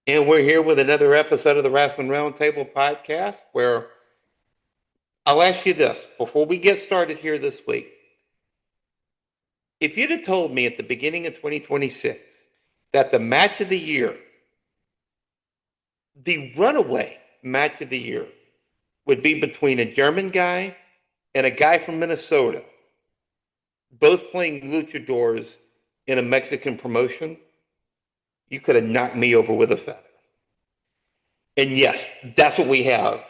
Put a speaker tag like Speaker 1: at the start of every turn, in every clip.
Speaker 1: And we're here with another episode of the Wrasslin Roundtable podcast where I'll ask you this before we get started here this week. If you'd have told me at the beginning of 2026 that the match of the year, the runaway match of the year, would be between a German guy and a guy from Minnesota, both playing luchadores in a Mexican promotion, you could have knocked me over with a feather. And yes, that's what we have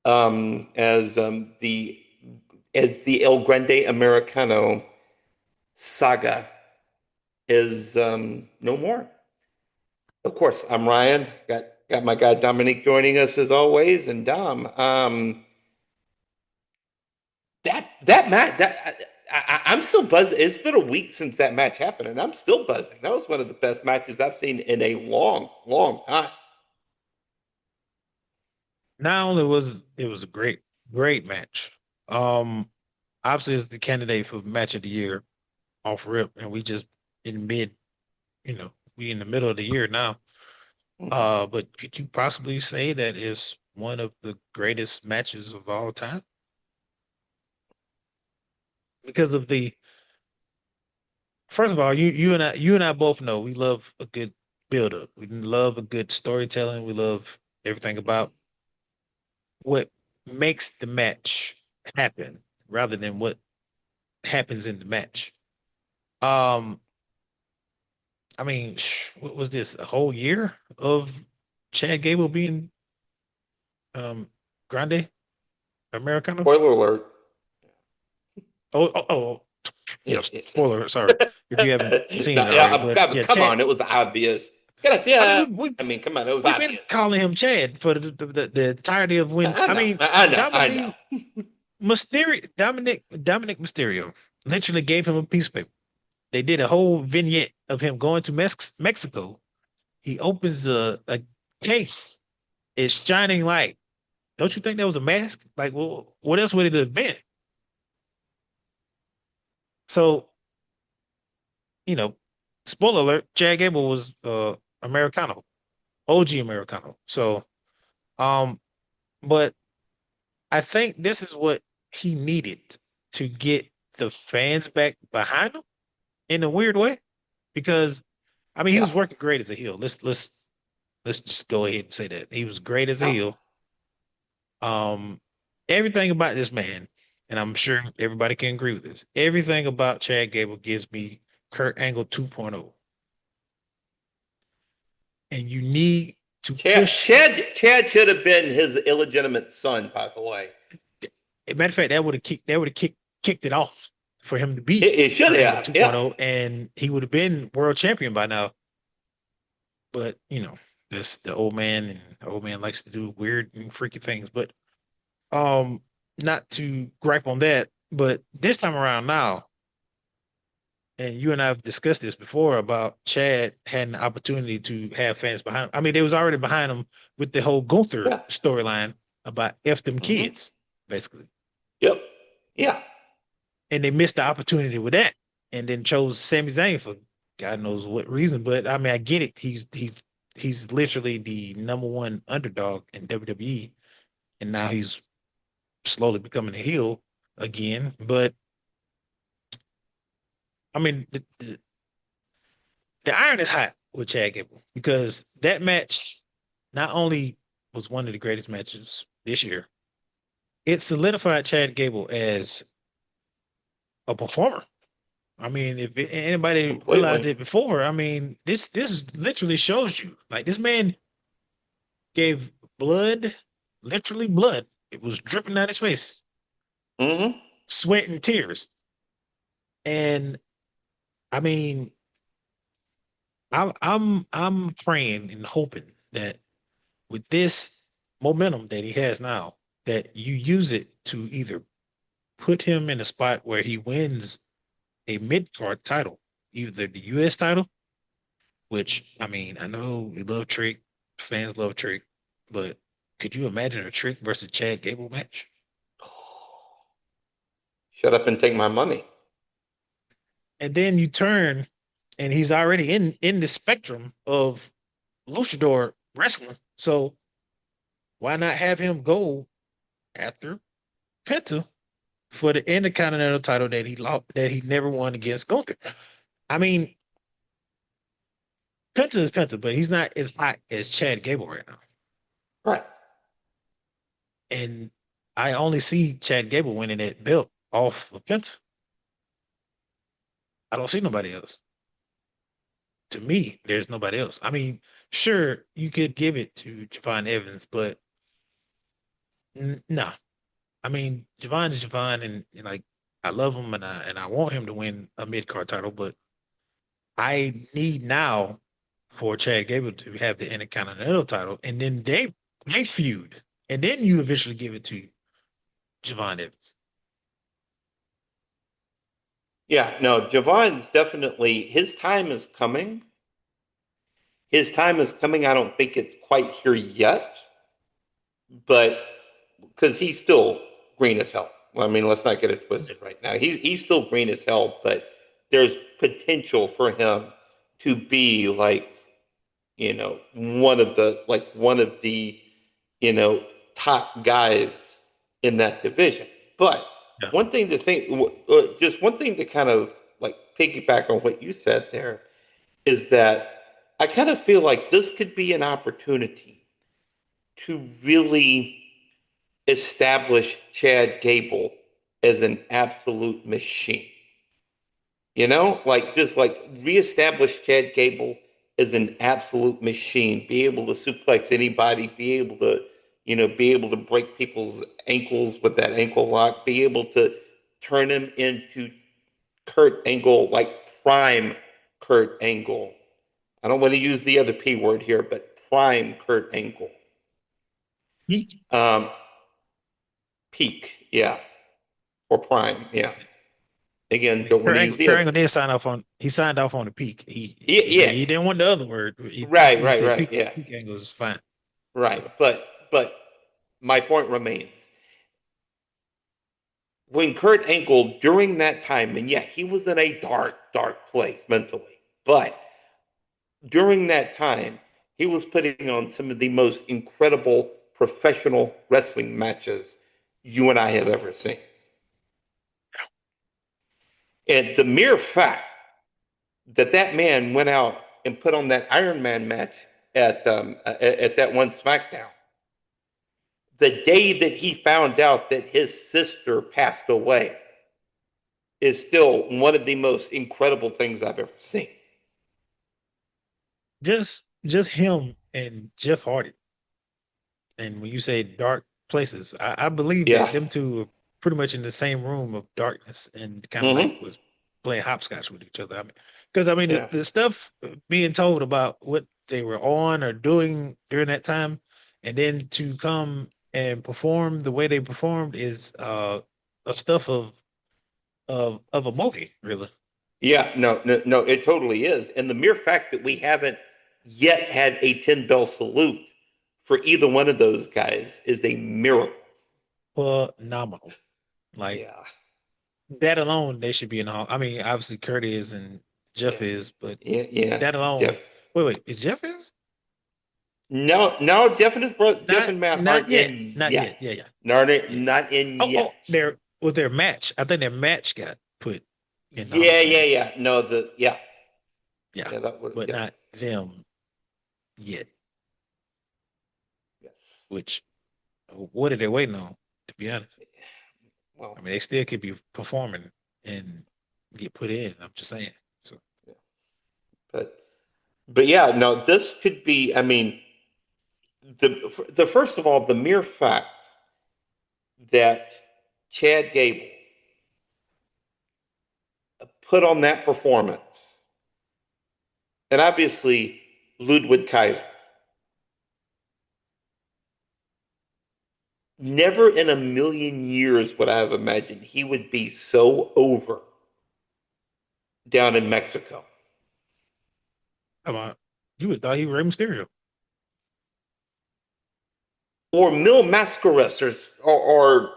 Speaker 1: as the El Grande Americano saga is no more. Of course, I'm Ryan. Got my guy Dominique joining us as always, and Dom. That match I'm still buzzing. It's been a week since that match happened, and I'm still buzzing. That was one of the best matches I've seen in a long, long time.
Speaker 2: Not only was it was a great match. Um, Obviously it's the candidate for match of the year off rip, and we just in mid, we in the middle of the year now.
Speaker 1: Mhm.
Speaker 2: But could you possibly say that is one of the greatest matches of all time? Because of the first of all, you and I both know we love a good build up. We love a good storytelling. We love everything about what makes the match happen rather than what happens in the match. Um, I mean, what was this? A whole year of Chad Gable being um Grande Americano?
Speaker 1: Spoiler alert.
Speaker 2: Oh,
Speaker 1: Yeah,
Speaker 2: yes.
Speaker 1: yeah.
Speaker 2: Spoiler. Sorry if you haven't seen
Speaker 1: No,
Speaker 2: it already,
Speaker 1: yeah,
Speaker 2: but
Speaker 1: God,
Speaker 2: yeah,
Speaker 1: come
Speaker 2: Chad.
Speaker 1: on, it was obvious.
Speaker 2: I mean,
Speaker 1: Yeah, I mean, come on, it was
Speaker 2: we've been
Speaker 1: obvious.
Speaker 2: calling him Chad for the entirety of when
Speaker 1: I
Speaker 2: I
Speaker 1: know,
Speaker 2: mean
Speaker 1: I know.
Speaker 2: Dominic Dominic Mysterio literally gave him a piece of paper. They did a whole vignette of him going to Mexico. He opens a case. It's shining light. Don't you think that was a mask? Like, well, what else would it have been? So, you know, spoiler alert, Chad Gable was Americano, OG Americano. So, um, but I think this is what he needed to get the fans back behind him in a weird way. Because I mean he
Speaker 1: Yeah,
Speaker 2: was working great as a heel. Let's just go ahead and say that. He was great as a
Speaker 1: no,
Speaker 2: heel. Um, everything about this man, and I'm sure everybody can agree with this. Everything about Chad Gable gives me Kurt Angle 2.0. And you need to push.
Speaker 1: Chad should have been his illegitimate son, by the way.
Speaker 2: As a matter of fact, that would have kicked it off for him to be
Speaker 1: It should
Speaker 2: Kurt Angle
Speaker 1: have, yeah.
Speaker 2: 2.0, and he would have been world champion by now. But that's the old man, and the old man likes to do weird and freaky things. But um, not to gripe on that, but this time around now, and you and I have discussed this before about Chad had an opportunity to have fans behind. I mean, they was already behind him with the whole Gunther
Speaker 1: Yeah.
Speaker 2: storyline about F them
Speaker 1: Mm-hmm.
Speaker 2: kids, basically.
Speaker 1: Yep. Yeah.
Speaker 2: And they missed the opportunity with that, and then chose Sami Zayn for God knows what reason. But I mean, I get it. He's literally the number one underdog in WWE, and now he's slowly becoming a heel again. But I mean, the iron is hot with Chad Gable because that match not only was one of the greatest matches this year, it solidified Chad Gable as a performer. I mean, if anybody realized
Speaker 1: Completely.
Speaker 2: it before, I mean, this literally shows you like this man gave blood, literally blood. It was dripping down his face,
Speaker 1: Mm-hmm.
Speaker 2: sweat and tears. And I mean, I'm praying and hoping that with this momentum that he has now, that you use it to either put him in a spot where he wins a mid card title, either the US title, which I mean, I know we love Trick, fans love Trick, but could you imagine a Trick versus Chad Gable match?
Speaker 1: Shut up and take my money.
Speaker 2: And then you turn and he's already in the spectrum of luchador wrestling. So why not have him go after Penta for the Intercontinental title that he lost, that he never won against Gunther? I mean, Penta is Penta, but he's not as hot as Chad Gable right now.
Speaker 1: Right.
Speaker 2: And I only see Chad Gable winning that belt off of Penta. I don't see nobody else. To me, there's nobody else. I mean, sure, you could give it to Javon Evans, but nah. I mean, Javon is Javon, and like I love him, and I want him to win a mid card title, but I need now for Chad Gable to have the Intercontinental title, and then they feud, and then you eventually give it to Javon Evans.
Speaker 1: Yeah, no, Javon's definitely, his time is coming. His time is coming. I don't think it's quite here yet, but because he's still green as hell. Well, I mean, let's not get it twisted right now. He's still green as hell, but there's potential for him to be like, one of the, you know, top guys in that division. But
Speaker 2: Yeah.
Speaker 1: one thing to think, just one thing to kind of like piggyback on what you said there is that I kind of feel like this could be an opportunity to really establish Chad Gable as an absolute machine. Like just like reestablish Chad Gable as an absolute machine, be able to suplex anybody, be able to break people's ankles with that ankle lock, be able to turn him into Kurt Angle, like prime Kurt Angle. I don't want to use the other P word here, but prime Kurt Angle.
Speaker 2: He,
Speaker 1: Um, Peak, yeah, or prime, yeah.
Speaker 2: I
Speaker 1: Again,
Speaker 2: mean,
Speaker 1: don't want to use the
Speaker 2: Kurt
Speaker 1: other.
Speaker 2: Angle did sign off on. He signed off on the peak.
Speaker 1: Yeah, yeah,
Speaker 2: He didn't want the other word.
Speaker 1: right,
Speaker 2: He
Speaker 1: right,
Speaker 2: said
Speaker 1: right, yeah,
Speaker 2: peak angle is fine.
Speaker 1: right.
Speaker 2: So
Speaker 1: But my point remains. When Kurt Angle during that time, and yeah, he was in a dark place mentally, but during that time, he was putting on some of the most incredible professional wrestling matches you and I have ever seen. And the mere fact that that man went out and put on that Iron Man match at that one SmackDown, the day that he found out that his sister passed away, is still one of the most incredible things I've ever seen.
Speaker 2: just him and Jeff Hardy. And when you say dark places, I believe
Speaker 1: Yeah.
Speaker 2: that them two are pretty much in the same room of darkness and kind of like
Speaker 1: Mm-hmm.
Speaker 2: was playing hopscotch with each other. I mean, because I mean
Speaker 1: Yeah.
Speaker 2: the stuff being told about what they were on or doing during that time, and then to come and perform the way they performed is a stuff of a movie, really.
Speaker 1: Yeah. No, no, no, it totally is. And the mere fact that we haven't yet had a 10 bell salute for either one of those guys is a miracle.
Speaker 2: Phenomenal. Like
Speaker 1: Yeah.
Speaker 2: that alone, they should be in the hall. I mean, obviously Kurt is and Jeff
Speaker 1: Yeah.
Speaker 2: is, but
Speaker 1: Yeah. Yeah.
Speaker 2: that
Speaker 1: Jeff.
Speaker 2: alone. Wait, is Jeff is?
Speaker 1: No, no, Jeff and his brother, Jeff
Speaker 2: Not
Speaker 1: and Matt
Speaker 2: not
Speaker 1: aren't
Speaker 2: yet.
Speaker 1: in
Speaker 2: Not yet.
Speaker 1: yet.
Speaker 2: Yeah, yeah.
Speaker 1: Not,
Speaker 2: Yeah.
Speaker 1: not in
Speaker 2: Oh,
Speaker 1: yet.
Speaker 2: their match. I think their match got put in the Hall of
Speaker 1: Yeah, yeah,
Speaker 2: Fame.
Speaker 1: yeah. No,
Speaker 2: Yeah,
Speaker 1: yeah, that was,
Speaker 2: but
Speaker 1: yeah,
Speaker 2: not them yet.
Speaker 1: yes.
Speaker 2: Which what are they waiting on? To be honest,
Speaker 1: Well,
Speaker 2: I mean, they still could be performing and get put in. I'm just saying. So
Speaker 1: yeah. But yeah, no, this could be. I mean, the first of all, the mere fact that Chad Gable put on that performance, and obviously Ludwig Kaiser, never in a million years would I have imagined he would be so over down in Mexico.
Speaker 2: come on, you would thought he was Rey Mysterio.
Speaker 1: Or Mil Mascaras, or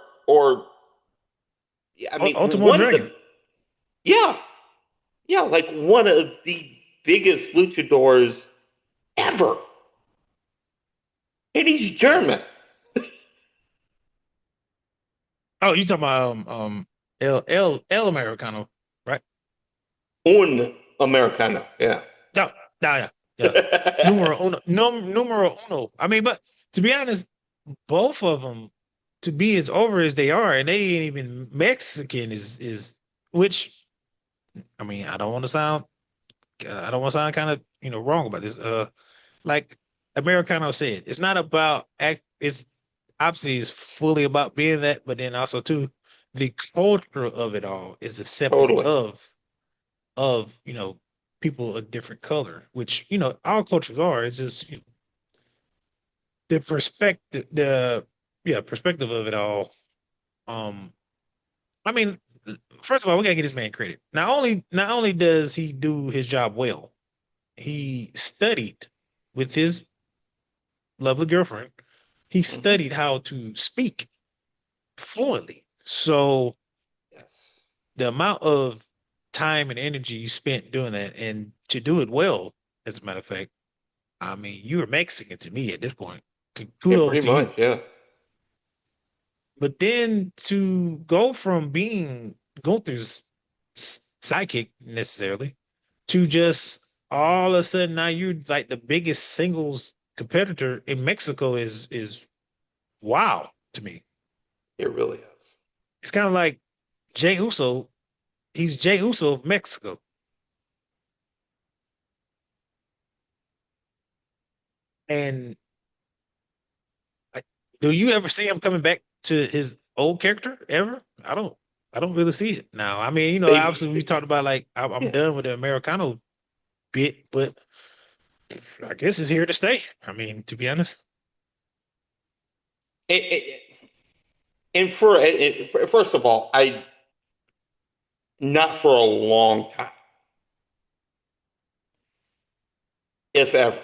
Speaker 1: I mean,
Speaker 2: Ultimo
Speaker 1: one of
Speaker 2: Dragon.
Speaker 1: the, yeah, yeah, like one of the biggest luchadors ever. And he's German.
Speaker 2: Oh, you talking about El Americano, right?
Speaker 1: Un Americano. Yeah.
Speaker 2: Yeah, yeah, yeah, yeah. Numero uno, numero uno. I mean, but to be honest, both of them, to be as over as they are, and they ain't even Mexican, is which I mean, I don't want to sound kind of wrong about this. Like Americano said, it's not about act. It's obviously it's fully about being that, but then also too, the culture of it all is accepting
Speaker 1: Totally.
Speaker 2: of people of different color, which all cultures are. It's just the perspective, the yeah perspective of it all. Um, I mean, first of all, we gotta get this man credit. Not only does he do his job well, he studied with his lovely girlfriend. He
Speaker 1: Hmm.
Speaker 2: studied how to speak fluently. So
Speaker 1: Yes.
Speaker 2: the amount of time and energy you spent doing that, and to do it well, as a matter of fact, I mean, you're Mexican to me at this point.
Speaker 1: Yeah,
Speaker 2: Kudos
Speaker 1: pretty
Speaker 2: to you.
Speaker 1: much. Yeah.
Speaker 2: But then to go from being Gunther's sidekick necessarily to just all of a sudden now you're like the biggest singles competitor in Mexico is wow to me.
Speaker 1: It really is.
Speaker 2: It's kind of like Jay Uso. He's Jay Uso of Mexico. And like, do you ever see him coming back to his old character ever? I don't really see it now. I mean, obviously we talked about like I'm
Speaker 1: Yeah.
Speaker 2: done with the Americano bit, but I guess it's here to stay. I mean, to be honest.
Speaker 1: It, and first of all, I not for a long time, if ever.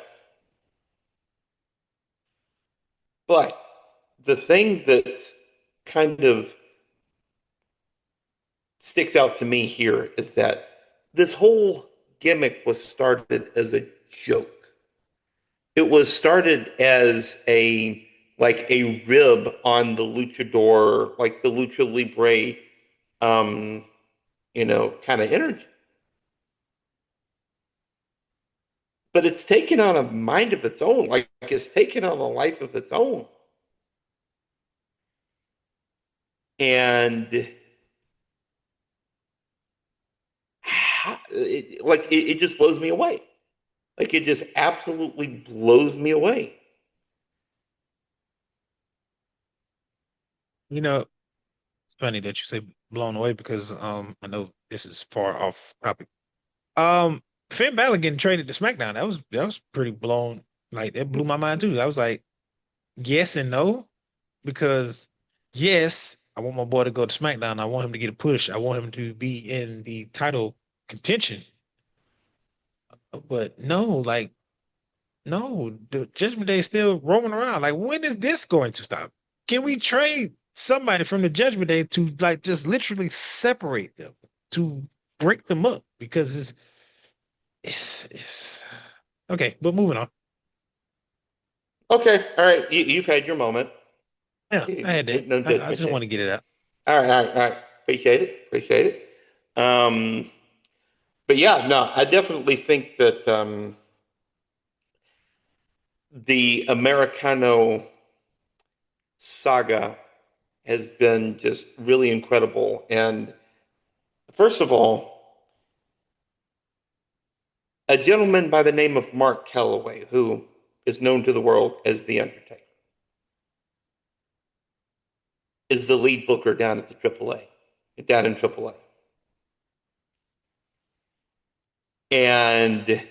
Speaker 1: But the thing that kind of sticks out to me here is that this whole gimmick was started as a joke. It was started as a rib on the luchador, like the lucha libre, um, kind of energy. But it's taken on a mind of its own, like it's taken on a life of its own. And it just blows me away. Like it just absolutely blows me away.
Speaker 2: You know, it's funny that you say blown away because I know this is far off topic. Um Finn Balor getting traded to SmackDown, that was pretty blown. Like that blew my mind too. I was like, yes and no, because yes, I want my boy to go to SmackDown. I want him to get a push. I want him to be in the title contention. But no, like no, the Judgment Day is still roaming around. Like, when is this going to stop? Can we trade somebody from the Judgment Day to like just literally separate them, to break them up? Because it's okay. But moving on.
Speaker 1: Okay, all right, you've had your moment.
Speaker 2: Yeah, I had that.
Speaker 1: No
Speaker 2: I
Speaker 1: judgment
Speaker 2: just want
Speaker 1: day.
Speaker 2: to get it out.
Speaker 1: All right, all right, all right. Appreciate it. Appreciate it. Um, but yeah, no, I definitely think that the Americano saga has been just really incredible. And first of all, a gentleman by the name of Mark Calloway, who is known to the world as The Undertaker, is the lead booker down at the AAA, down in AAA. And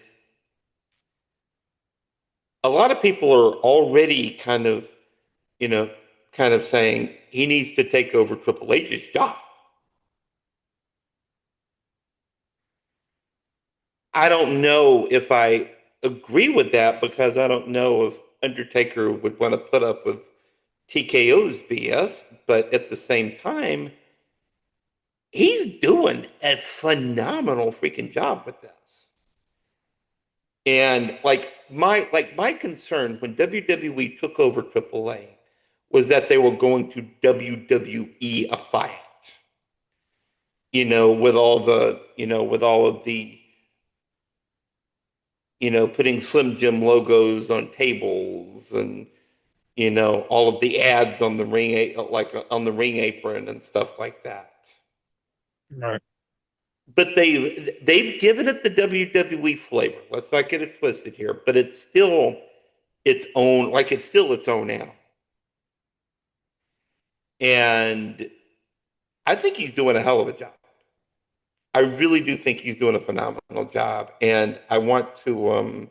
Speaker 1: a lot of people are already you know, kind of saying he needs to take over Triple H's job. I don't know if I agree with that because I don't know if Undertaker would want to put up with TKO's BS, but at the same time, he's doing a phenomenal freaking job with this. And my concern when WWE took over AAA was that they were going to WWE-ify it. With all of the, putting Slim Jim logos on tables and all of the ads on the on the ring apron and stuff like that.
Speaker 2: Right.
Speaker 1: But they've given it the WWE flavor. Let's not get it twisted here, but it's still its own, like it's still its own animal. And I think he's doing a hell of a job. I really do think he's doing a phenomenal job, and I want to,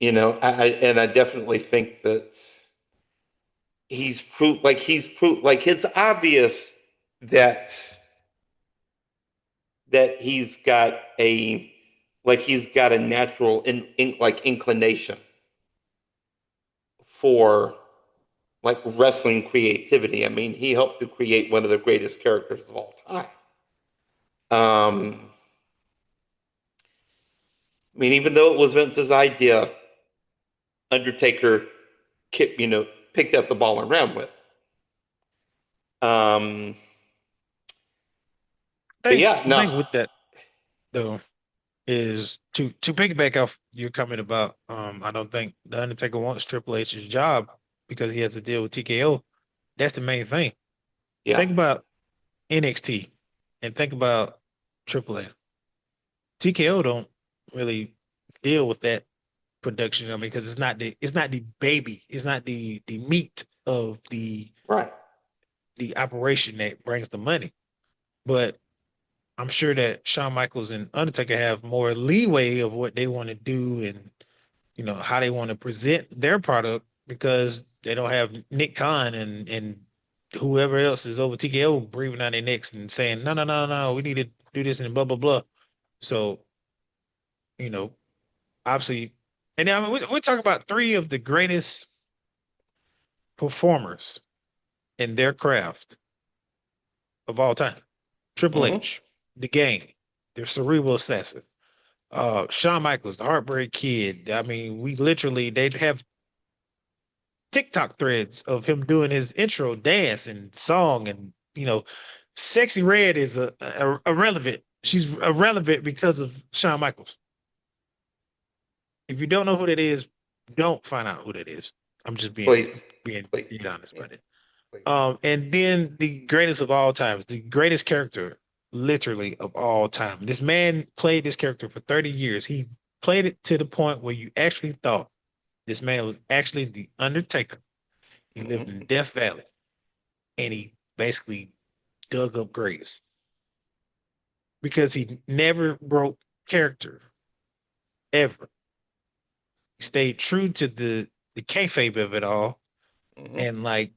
Speaker 1: I definitely think that he's proved, like it's obvious that he's got a natural inclination for like wrestling creativity. I mean, he helped to create one of the greatest characters of all time. Um, I mean, even though it was Vince's idea, Undertaker, picked up the ball and ran with. Um, but yeah,
Speaker 2: The
Speaker 1: no,
Speaker 2: thing with that though is to piggyback off your comment about I don't think the Undertaker wants Triple H's job because he has to deal with TKO. That's the main thing.
Speaker 1: yeah,
Speaker 2: Think about NXT and think about Triple A. TKO don't really deal with that production. I mean, because it's not the baby, it's not the meat of
Speaker 1: right.
Speaker 2: the operation that brings the money. But I'm sure that Shawn Michaels and Undertaker have more leeway of what they want to do and how they want to present their product because they don't have Nick Khan and whoever else is over TKO breathing on their necks and saying no no no no we need to do this and blah blah blah. So you know obviously, and now I mean, we talk about three of the greatest performers in their craft of all time: Triple
Speaker 1: Hmm.
Speaker 2: H, The Game, their cerebral assassin. Shawn Michaels, the Heartbreak Kid. I mean, we literally they'd have TikTok threads of him doing his intro dance and song, and Sexy Red is a irrelevant. She's irrelevant because of Shawn Michaels. If you don't know who that is, don't find out who that is. I'm just being
Speaker 1: Please,
Speaker 2: being,
Speaker 1: please,
Speaker 2: being honest
Speaker 1: yeah,
Speaker 2: about it.
Speaker 1: please.
Speaker 2: And then the greatest of all times, the greatest character, literally of all time. This man played this character for 30 years. He played it to the point where you actually thought this man was actually the Undertaker. He lived in
Speaker 1: Hmm.
Speaker 2: Death Valley, and he basically dug up graves because he never broke character ever. He stayed true to the kayfabe of it all,
Speaker 1: Hmm.
Speaker 2: and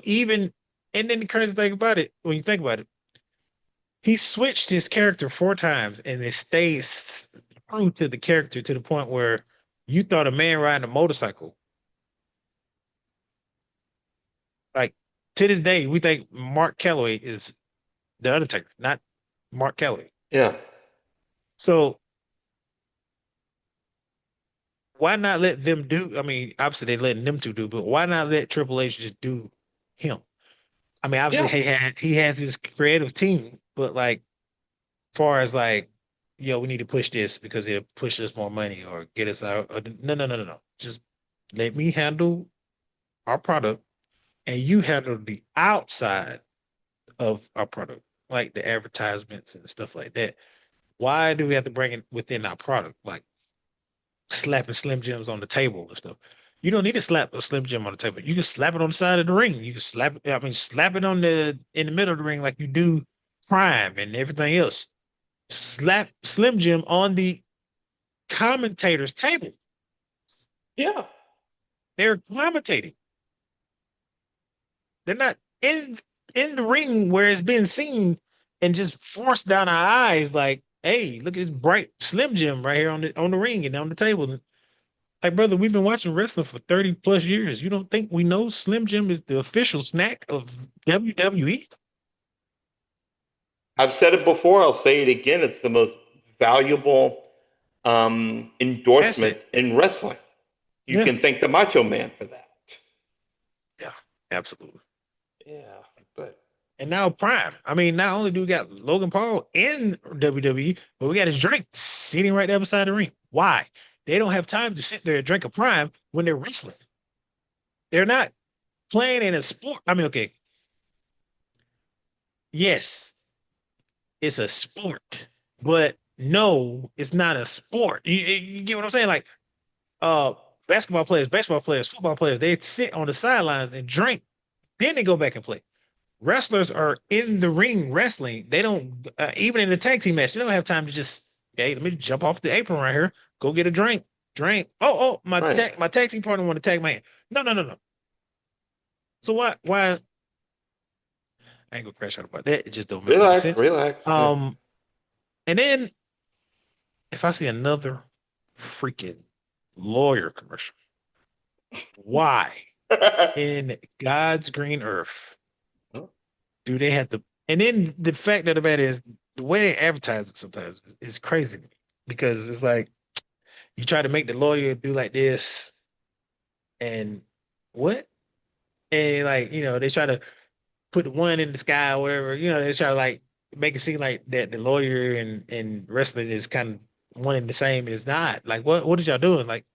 Speaker 2: even and then the crazy thing about it, when you think about it, he switched his character 4 times, and it stays true to the character to the point where you thought a man riding a motorcycle. Like to this day, we think Mark Calloway is the Undertaker, not Mark Calloway.
Speaker 1: Yeah.
Speaker 2: So why not let them do? I mean, obviously they're letting them two do, but why not let Triple H just do him? I mean, obviously
Speaker 1: Yeah.
Speaker 2: he has his creative team, but like far as like, we need to push this because it'll push us more money or get us out. No, no, no, no, no. Just let me handle our product and you handle the outside of our product, like the advertisements and stuff like that. Why do we have to bring it within our product? Like slapping Slim Jims on the table and stuff. You don't need to slap a Slim Jim on the table. You can slap it on the side of the ring. You can slap it, I mean, slap it on the in the middle of the ring like you do Prime and everything else. Slap Slim Jim on the commentator's table.
Speaker 1: Yeah.
Speaker 2: They're commentating. They're not in the ring where it's being seen and just forced down our eyes like, hey, look at this bright Slim Jim right here on the ring and on the table. Like, brother, we've been watching wrestling for 30 plus years. You don't think we know Slim Jim is the official snack of WWE?
Speaker 1: I've said it before. I'll say it again. It's the most valuable
Speaker 2: That's
Speaker 1: endorsement
Speaker 2: it.
Speaker 1: in wrestling. You
Speaker 2: Yeah.
Speaker 1: can thank the Macho Man for that.
Speaker 2: Yeah. Absolutely.
Speaker 1: Yeah, but
Speaker 2: And now Prime. I mean, not only do we got Logan Paul in WWE, but we got his drink sitting right there beside the ring. Why? They don't have time to sit there and drink a Prime when they're wrestling. They're not playing in a sport. I mean, okay, yes, it's a sport, but no, it's not a sport. You get what I'm saying? Like, uh, baseball players, football players, they sit on the sidelines and drink, then they go back and play. Wrestlers are in the ring wrestling. They don't even in the tag team match. They don't have time to just hey, let me jump off the apron right here, go get a drink, drink. Oh,
Speaker 1: right.
Speaker 2: my tag team partner want to tag my hand. No. So why I ain't gonna crash out about that. It just don't make any
Speaker 1: Relax,
Speaker 2: sense.
Speaker 1: relax. Yeah.
Speaker 2: Um, and then if I see another freaking lawyer commercial, why in God's green earth do they have to? And then the fact of the matter is, the way they advertise it sometimes is crazy to me because it's like you try to make the lawyer do like this and what? And like, they try to put the one in the sky or whatever, they try to like make it seem like that the lawyer and wrestling is kind of one and the same. And it's not. Like, what is y'all doing? Like,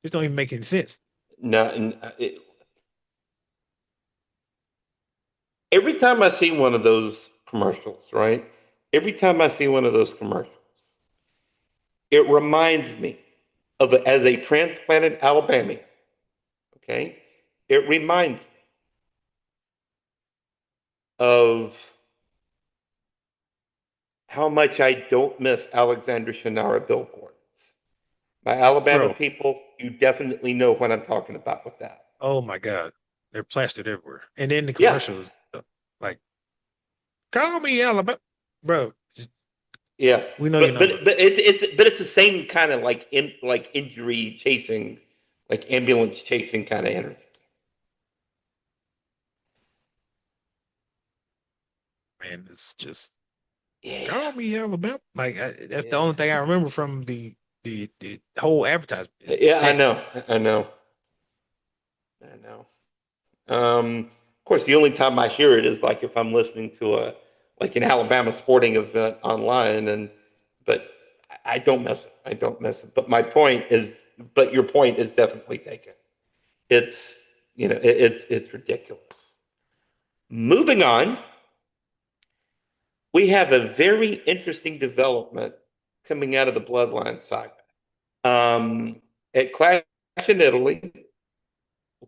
Speaker 2: this don't even make any sense.
Speaker 1: No, every time I see one of those commercials, right? Every time I see one of those commercials, it reminds me of as a transplanted Alabamian. Okay, it reminds me of how much I don't miss Alexander Shannara billboards. My Alabama
Speaker 2: Bro,
Speaker 1: people, you definitely know what I'm talking about with that.
Speaker 2: oh my God. They're plastered everywhere. And then the
Speaker 1: Yeah,
Speaker 2: commercials, like, call me Alabama. Bro, just,
Speaker 1: yeah,
Speaker 2: we know your
Speaker 1: but
Speaker 2: number.
Speaker 1: it's the same kind of like injury chasing, like ambulance chasing kind of energy.
Speaker 2: Man, it's just
Speaker 1: Yeah,
Speaker 2: call me Alabama. Like that's the only
Speaker 1: yeah,
Speaker 2: thing I remember from the whole advertisement.
Speaker 1: yeah. I
Speaker 2: That
Speaker 1: know, I know, I know. Of course, the only time I hear it is like if I'm listening to a like an Alabama sporting event online, and but I don't miss it. I don't miss it. But my point is, but your point is definitely taken. It's it's ridiculous. Moving on, we have a very interesting development coming out of the Bloodline saga. At Clash in Italy,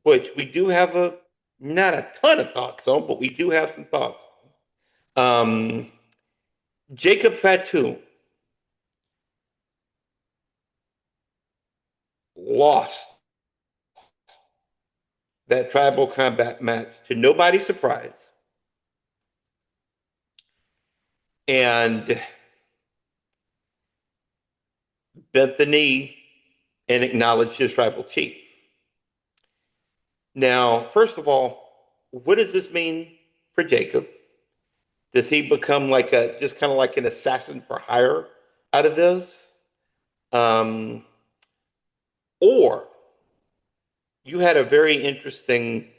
Speaker 1: which we do have a not a ton of thoughts on, but we do have some thoughts. Jacob Fatu lost that tribal combat match to nobody's surprise and bent the knee and acknowledged his tribal chief. Now, first of all, what does this mean for Jacob? Does he become like a just kind of like an assassin for hire out of this? Um, or you had a very interesting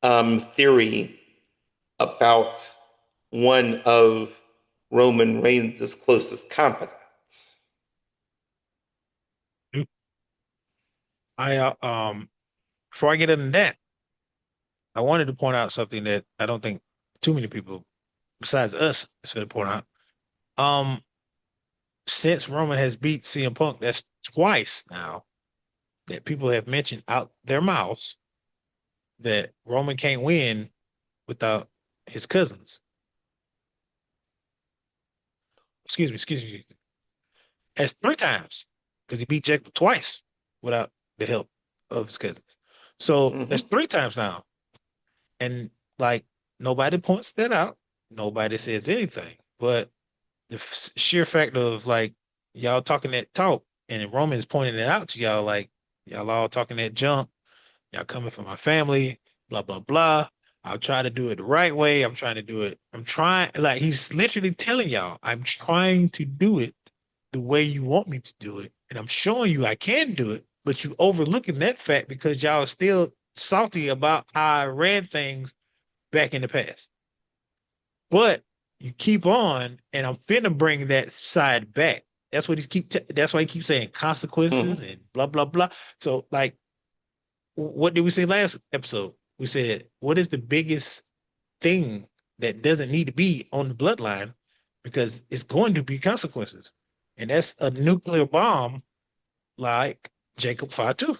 Speaker 1: theory about one of Roman Reigns' closest confidants.
Speaker 2: I before I get into that, I wanted to point out something that I don't think too many people besides us is going to point out. Um, since Roman has beat CM Punk, that's twice now that people have mentioned out their mouths that Roman can't win without his cousins. Excuse me. That's three times because he beat Jacob twice without the help of his cousins. So that's
Speaker 1: Mm-hmm.
Speaker 2: three times now. And like nobody points that out. Nobody says anything. But the sheer fact of like y'all talking that talk and Roman's pointing it out to y'all, like y'all all talking that junk, y'all coming from my family, blah, blah, blah. I'll try to do it the right way. I'm trying to do it. I'm trying, like he's literally telling y'all, I'm trying to do it the way you want me to do it, and I'm showing you I can do it, but you overlooking that fact because y'all are still salty about how I ran things back in the past. But you keep on, and I'm finna bring that side back. That's what he's that's why he keeps saying consequences
Speaker 1: Hmm.
Speaker 2: and blah blah blah. So like, what did we say last episode? We said, what is the biggest thing that doesn't need to be on the bloodline because it's going to be consequences. And that's a nuclear bomb like Jacob Fatu.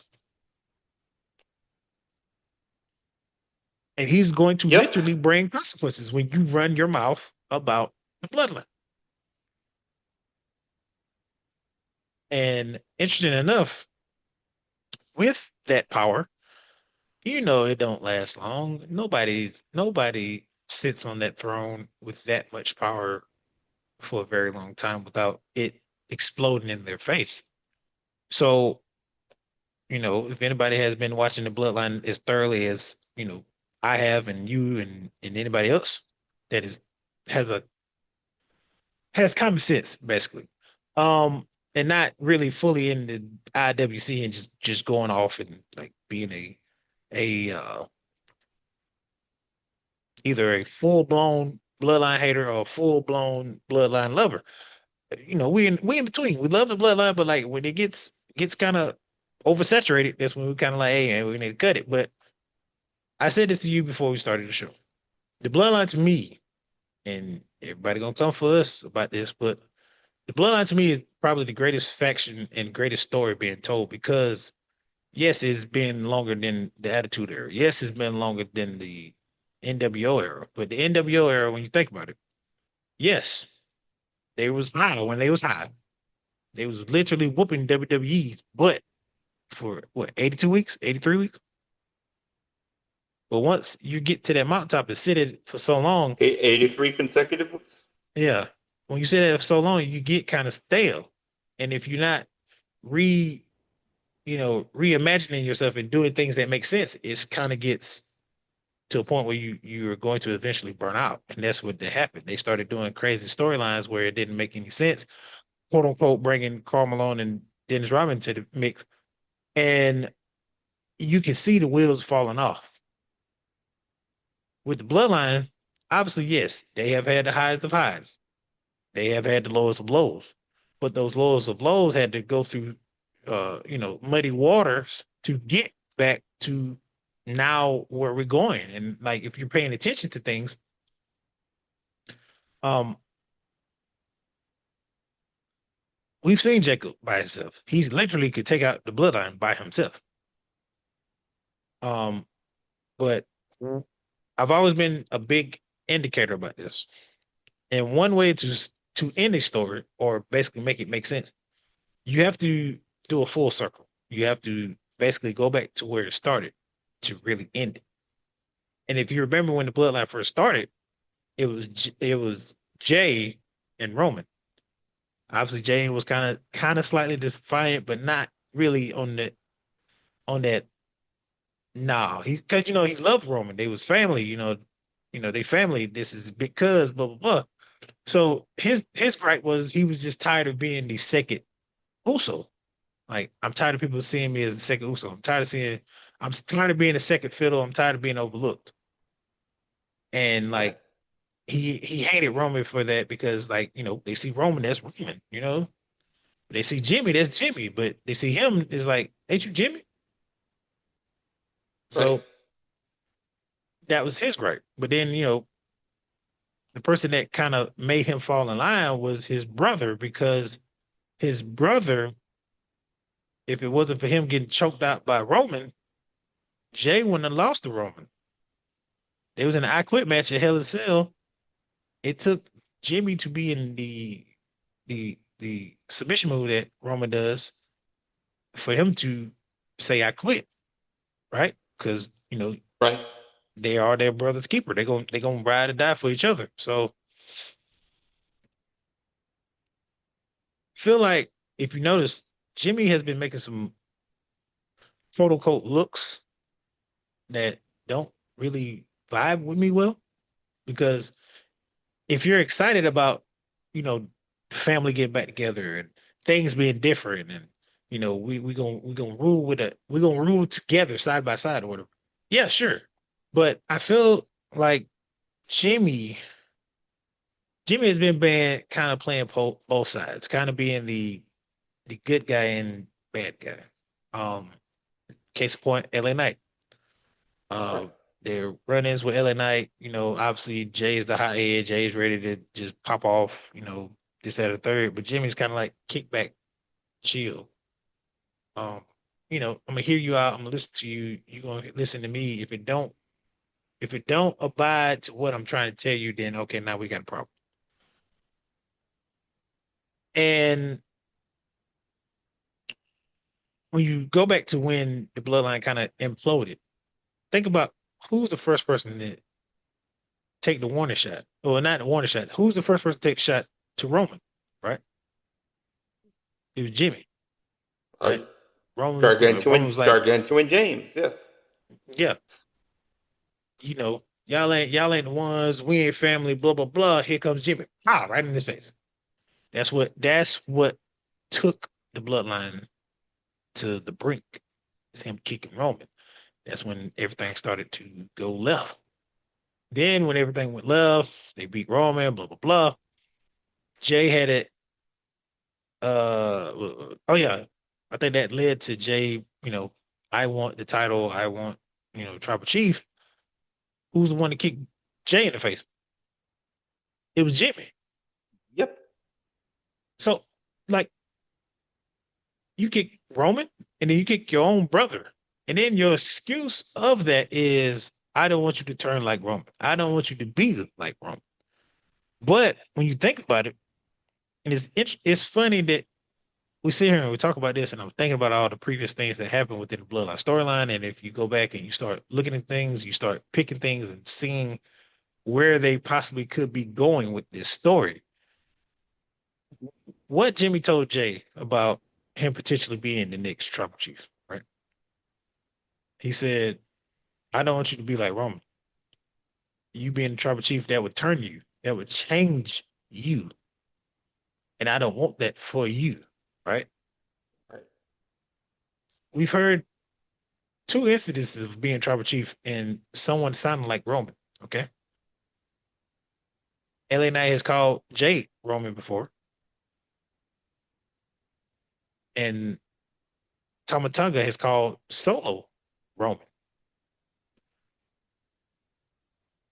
Speaker 2: And he's going to
Speaker 1: Yep.
Speaker 2: literally bring consequences when you run your mouth about the bloodline. And interesting enough, with that power, it don't last long. Nobody sits on that throne with that much power for a very long time without it exploding in their face. So, if anybody has been watching the Bloodline as thoroughly as, I have and you and anybody else that is has a has common sense, basically. And not really fully in the IWC and just going off and like being a either a full-blown bloodline hater or a full-blown bloodline lover. We in between. We love the bloodline, but like when it gets kind of oversaturated, that's when we kind of like, hey, man, we need to cut it. But I said this to you before we started the show. The bloodline to me, and everybody gonna come for us about this, but the bloodline to me is probably the greatest faction and greatest story being told because yes, it's been longer than the Attitude Era. Yes, it's been longer than the NWO era. But the NWO era, when you think about it, yes, they was high when they was high. They was literally whooping WWE's butt for what, 82 weeks, 83 weeks. But once you get to that mountaintop and sit it for so long,
Speaker 1: 83 consecutive ones.
Speaker 2: yeah, when you sit there for so long, you get kind of stale. And if you're not re, reimagining yourself and doing things that make sense, it's kind of gets to a point where you're going to eventually burn out. And that's what happened. They started doing crazy storylines where it didn't make any sense, quote unquote, bringing Karl Malone and Dennis Rodman to the mix. And you can see the wheels falling off. With the bloodline, obviously, yes, they have had the highest of highs. They have had the lowest of lows. But those lowest of lows had to go through muddy waters to get back to now where we're going. And like if you're paying attention to things, um, we've seen Jacob by himself. He literally could take out the bloodline by himself. Um, but I've always been a big indicator about this. And one way to end a story or basically make it make sense, you have to do a full circle. You have to basically go back to where it started to really end it. And if you remember when the bloodline first started, it was Jay and Roman. Obviously, Jay was kind of slightly defiant, but not really on that. No, he because he loved Roman. They was family. They family. This is because blah blah blah. So his gripe was he was just tired of being the second Uso. Like I'm tired of people seeing me as the second Uso. I'm tired of being the second fiddle. I'm tired of being overlooked. And
Speaker 1: Right.
Speaker 2: like he hated Roman for that because like they see Roman as Roman. They see Jimmy, that's Jimmy, but they see him is like, ain't you Jimmy?
Speaker 1: Right.
Speaker 2: So that was his gripe. But then, the person that kind of made him fall in line was his brother because his brother, if it wasn't for him getting choked out by Roman, Jay wouldn't have lost to Roman. They was in an I Quit match at Hell in a Cell. It took Jimmy to be in the submission move that Roman does for him to say I quit, right? Because
Speaker 1: Right.
Speaker 2: they are their brother's keeper. They're gonna ride or die for each other. So feel like if you notice, Jimmy has been making some quote unquote looks that don't really vibe with me well. Because if you're excited about, family getting back together and things being different, and we gonna rule together side by side or whatever. Yeah, sure. But I feel like Jimmy Jimmy has been banned, kind of playing both sides, kind of being the good guy and bad guy. Um, Case in point, LA Knight.
Speaker 1: Right.
Speaker 2: Uh, their run-ins with LA Knight, obviously Jay's the hot head. Jay's ready to just pop off, this, that, or third. But Jimmy's kind of like kick back, chill. Um, I'm gonna hear you out. I'm gonna listen to you. You're gonna listen to me. If it don't abide to what I'm trying to tell you, then okay, now we got a problem. And when you go back to when the bloodline kind of imploded, think about who's the first person to take the warning shot. Or not the warning shot. Who's the first person to take the shot to Roman? Right? It was Jimmy,
Speaker 1: Uh,
Speaker 2: right? Roman
Speaker 1: Gargantuan,
Speaker 2: was like,
Speaker 1: Gargantuan James. Yes.
Speaker 2: yeah, y'all ain't the ones, we ain't family, blah, blah, blah. Here comes Jimmy. Ah, right in his face. That's what took the bloodline to the brink. It's him kicking Roman. That's when everything started to go left. Then when everything went left, they beat Roman, blah, blah, blah. Jay had it. Oh yeah. I think that led to Jay, I want the title. I want, tribal chief. Who's the one to kick Jay in the face? It was Jimmy.
Speaker 1: Yep.
Speaker 2: So, like, you kick Roman and then you kick your own brother. And then your excuse of that is, I don't want you to turn like Roman. I don't want you to be like Roman. But when you think about it, and it's funny that we sit here and we talk about this, and I'm thinking about all the previous things that happened within the Bloodline storyline. And if you go back and you start looking at things, you start picking things and seeing where they possibly could be going with this story. What Jimmy told Jay about him potentially being the next tribal chief, right? He said, I don't want you to be like Roman. You being the tribal chief, that would turn you, that would change you. And I don't want that for you, right?
Speaker 1: Right.
Speaker 2: We've heard two incidences of being tribal chief and someone sounding like Roman, okay? LA Knight has called Jay Roman before, and Tomatunga has called Solo Roman.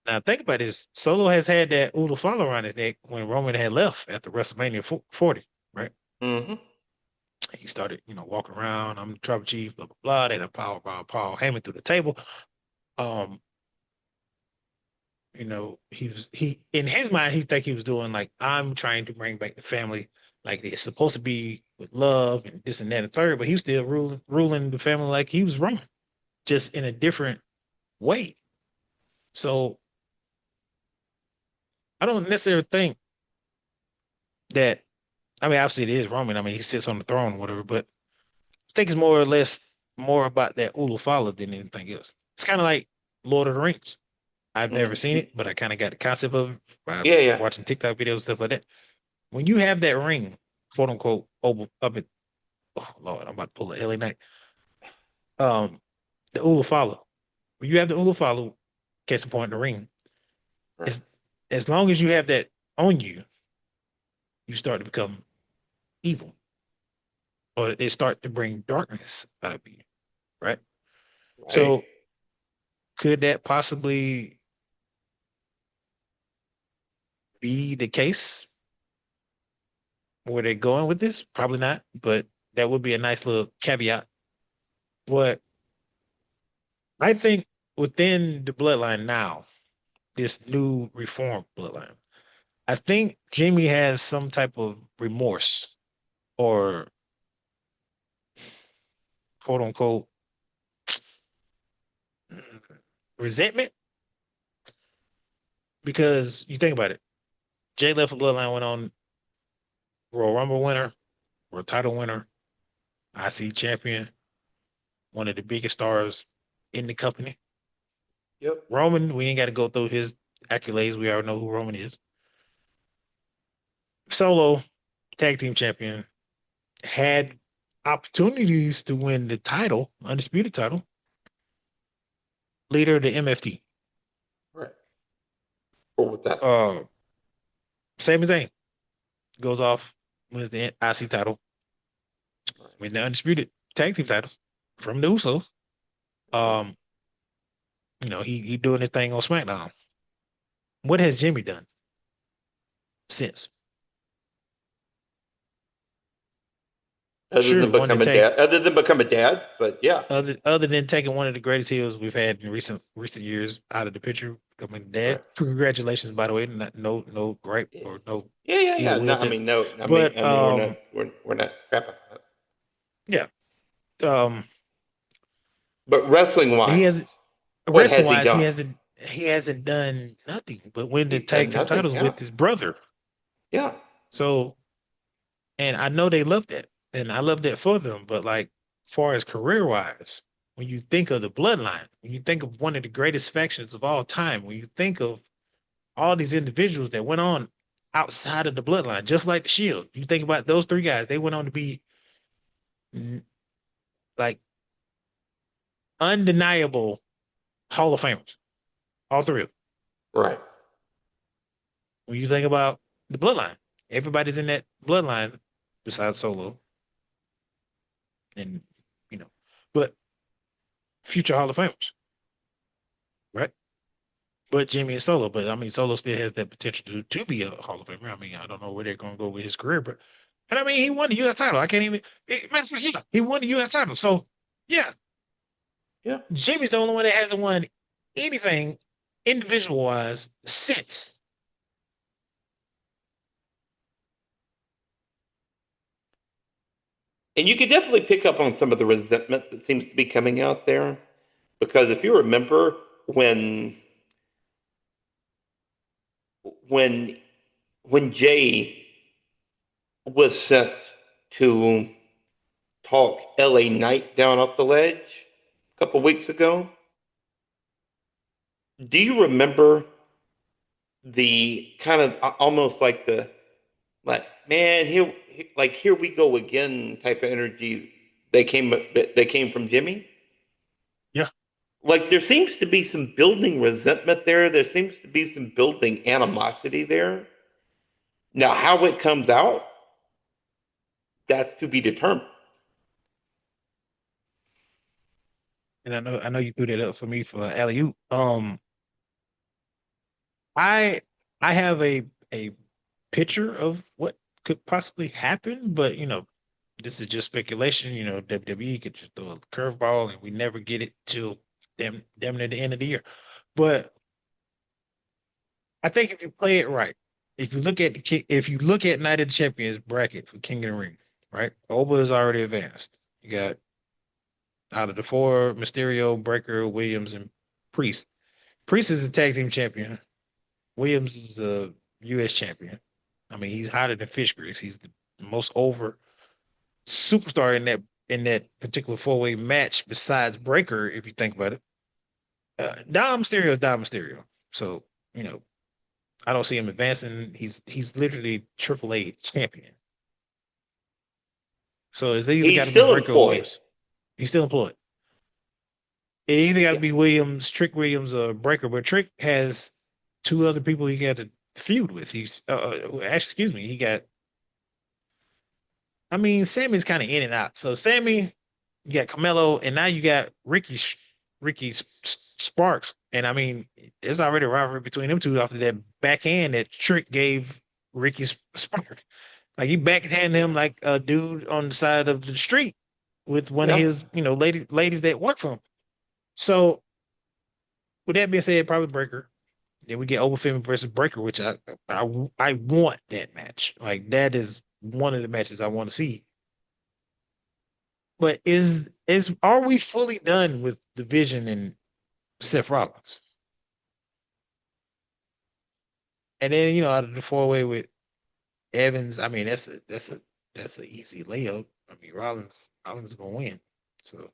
Speaker 2: Now think about this. Solo has had that Ula follow around his neck when Roman had left after WrestleMania 40, right?
Speaker 1: Mm-hmm.
Speaker 2: He started, walking around. I'm the tribal chief, blah blah blah. They had a power hammering through the table. Um, he in his mind he think he was doing like, I'm trying to bring back the family, like it's supposed to be with love and this and that and third, but he was still ruling the family like he was Roman, just in a different way. So I don't necessarily think that. I mean, obviously it is Roman. I mean, he sits on the throne, or whatever. But I think it's more or less more about that Ulu Fala than anything else. It's kind of like Lord of the Rings. I've never seen
Speaker 1: Mm-hmm.
Speaker 2: it, but I kind of got the concept of it by
Speaker 1: Yeah, yeah.
Speaker 2: watching TikTok videos, stuff like that. When you have that ring, quote unquote, over up at, oh Lord, I'm about to pull a LA Knight. Um, the Ulu Fala. When you have the Ulu Fala, case in point, the ring,
Speaker 1: Right.
Speaker 2: it's as long as you have that on you, you start to become evil, or they start to bring darkness out of you, right?
Speaker 1: Right.
Speaker 2: So could that possibly be the case where they're going with this? Probably not, but that would be a nice little caveat. But I think within the bloodline now, this new reform bloodline, I think Jamie has some type of remorse or quote unquote resentment, because you think about it. Jay left the bloodline, went on Royal Rumble winner, World title winner, IC champion, one of the biggest stars in the company.
Speaker 1: Yep.
Speaker 2: Roman, we ain't got to go through his accolades. We already know who Roman is. Solo, tag team champion. had opportunities to win the title, undisputed title, leader of the MFT.
Speaker 1: Right. Or with that.
Speaker 2: Uh, Sami Zayn goes off, wins the IC title,
Speaker 1: Right.
Speaker 2: win the undisputed tag team titles from the Usos.
Speaker 1: Right.
Speaker 2: Um, he doing his thing on SmackDown. What has Jimmy done since?
Speaker 1: Other
Speaker 2: Sure,
Speaker 1: than
Speaker 2: one to
Speaker 1: become a
Speaker 2: take
Speaker 1: dad, other than become a dad, but yeah.
Speaker 2: other than taking one of the greatest heels we've had in recent years out of the picture, becoming dad.
Speaker 1: Right.
Speaker 2: Congratulations, by the way. No gripe
Speaker 1: Yeah.
Speaker 2: or no
Speaker 1: Yeah.
Speaker 2: ill
Speaker 1: No,
Speaker 2: will to.
Speaker 1: no.
Speaker 2: But
Speaker 1: We're not crapping.
Speaker 2: yeah, um,
Speaker 1: But wrestling
Speaker 2: he
Speaker 1: wise,
Speaker 2: has
Speaker 1: what
Speaker 2: wrestling
Speaker 1: has he
Speaker 2: wise,
Speaker 1: done?
Speaker 2: he hasn't done nothing but win the
Speaker 1: He's
Speaker 2: tag
Speaker 1: done
Speaker 2: team
Speaker 1: nothing.
Speaker 2: titles
Speaker 1: Yeah.
Speaker 2: with his brother.
Speaker 1: Yeah.
Speaker 2: So, and I know they love that, and I love that for them. But like, far as career wise, when you think of the bloodline, when you think of one of the greatest factions of all time, when you think of all these individuals that went on outside of the bloodline, just like the Shield, you think about those three guys, they went on to be like undeniable Hall of Famers, all three of them.
Speaker 1: Right.
Speaker 2: When you think about the bloodline, everybody's in that bloodline besides Solo, and you know, but future Hall of Famers, right? But Jimmy and Solo, but I mean, Solo still has that potential to be a Hall of Famer. I mean, I don't know where they're going to go with his career, but and I mean, he won the U.S. title. I can't even. Matter of fact, yeah, he won the U.S. title. So yeah,
Speaker 1: Yeah.
Speaker 2: Jimmy's the only one that hasn't won anything individual wise since.
Speaker 1: And you could definitely pick up on some of the resentment that seems to be coming out there. Because if you remember when when Jay was sent to talk LA Knight down off the ledge a couple weeks ago, do you remember the kind of almost like the like man here we go again type of energy that came from Jimmy?
Speaker 2: Yeah,
Speaker 1: Like there seems to be some building resentment there. There seems to be some building animosity there. Now, how it comes out, that's to be determined.
Speaker 2: and I know you threw that up for me for alley oop. I I have a picture of what could possibly happen, but this is just speculation. WWE could just throw a curveball and we never get it till damn near the end of the year. But I think if you play it right, if you look at Night of the Champions bracket for King of the Ring, right? Oba is already advanced. You got out of the four, Mysterio, Breaker, Williams, and Priest. Priest is a tag team champion. Williams is a U.S. champion. I mean, he's hotter than fish grease. He's the most over superstar in that particular four-way match besides Breaker, if you think about it. Dom Mysterio is Dom Mysterio. So, you know, I don't see him advancing. He's literally AAA champion. So it's either got
Speaker 1: He's
Speaker 2: to be
Speaker 1: still
Speaker 2: Breaker or
Speaker 1: employed.
Speaker 2: Williams. He's still employed. It either got to
Speaker 1: Yeah.
Speaker 2: be Williams, Trick Williams, or Breaker. But Trick has two other people he got to feud with. Excuse me, he got. I mean, Sammy's kind of in and out. So Sammy, you got Carmelo, and now you got Ricky Sparks. And I mean, there's already a rivalry between them two after that backhand that Trick gave Ricky Sparks. Like he backhanded
Speaker 1: Yeah.
Speaker 2: him like a dude on the side of the street with one of
Speaker 1: Yeah.
Speaker 2: his, ladies that work for him. So with that being said, probably Breaker. Then we get Overfemi versus Breaker, which I want that match. Like that is one of the matches I want to see. But is are we fully done with Division and Seth Rollins? And then out of the four way with Evans, I mean that's a easy layup. I mean Rollins is gonna win. So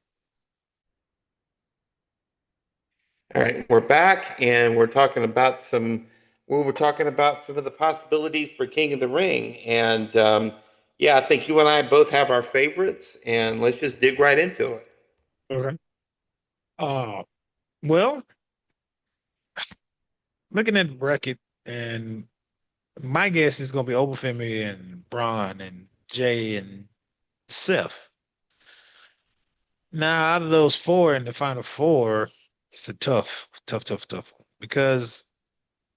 Speaker 1: All right. We're back and we were talking about some of the possibilities for King of the Ring. And Yeah, I think you and I both have our favorites, and let's just dig right into it.
Speaker 2: Okay. Uh, well, looking at the bracket, and my guess is going to be Obafemi and Braun and Jay and Seth. Now, out of those four in the final four, it's a tough one. Because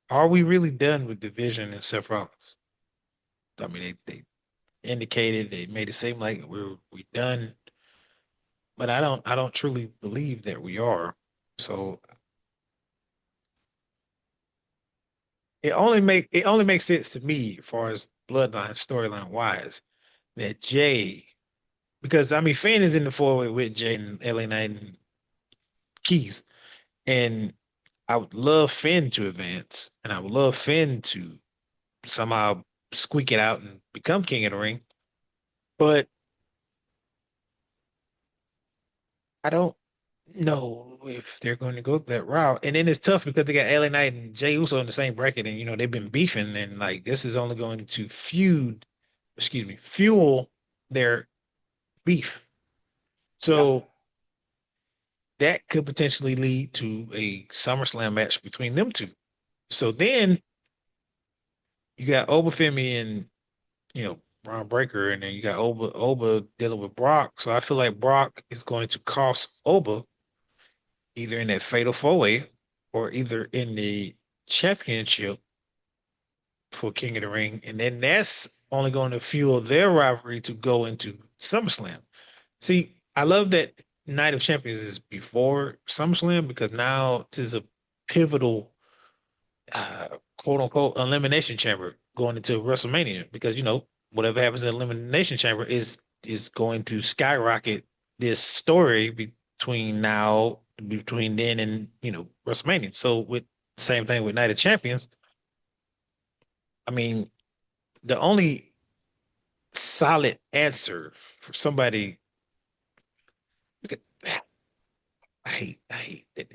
Speaker 2: are we really done with Division and Seth Rollins? I mean, they indicated, they made it seem like we done, but I don't truly believe that we are. So it only makes sense to me as far as bloodline storyline wise that Jay, because I mean Finn is in the four-way with Jay and LA Knight and Keys, and I would love Finn to advance, and I would love Finn to somehow squeak it out and become King of the Ring. But I don't know if they're going to go that route. And then it's tough because they got LA Knight and Jay Uso in the same bracket, and they've been beefing, and like this is only going to fuel their beef.
Speaker 1: Yeah.
Speaker 2: So that could potentially lead to a SummerSlam match between them two. So then you got Obafemi and Braun Breaker, and then you got Oba dealing with Brock. So I feel like Brock is going to cost Oba either in that fatal four way or either in the championship for King of the Ring. And then that's only going to fuel their rivalry to go into SummerSlam. See, I love that Night of Champions is before SummerSlam because now it is a pivotal uh, quote unquote elimination chamber going into WrestleMania because whatever happens in elimination chamber is going to skyrocket this story between then and WrestleMania. So with same thing with Night of Champions, I mean the only solid answer for somebody look at I hate that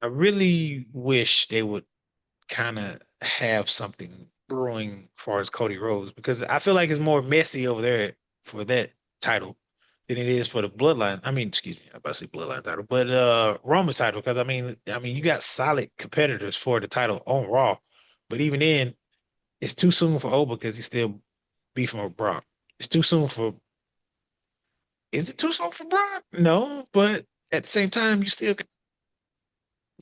Speaker 2: I really wish they would kind of have something brewing as far as Cody Rhodes because I feel like it's more messy over there for that title than it is for the Bloodline. I mean, excuse me, I'm about to say Bloodline title, but Roman title because I mean, you got solid competitors for the title on Raw, but even then, it's too soon for Oba because he's still beefing with Brock. It's too soon for. Is it too soon for Brock? No, but at the same time, you still got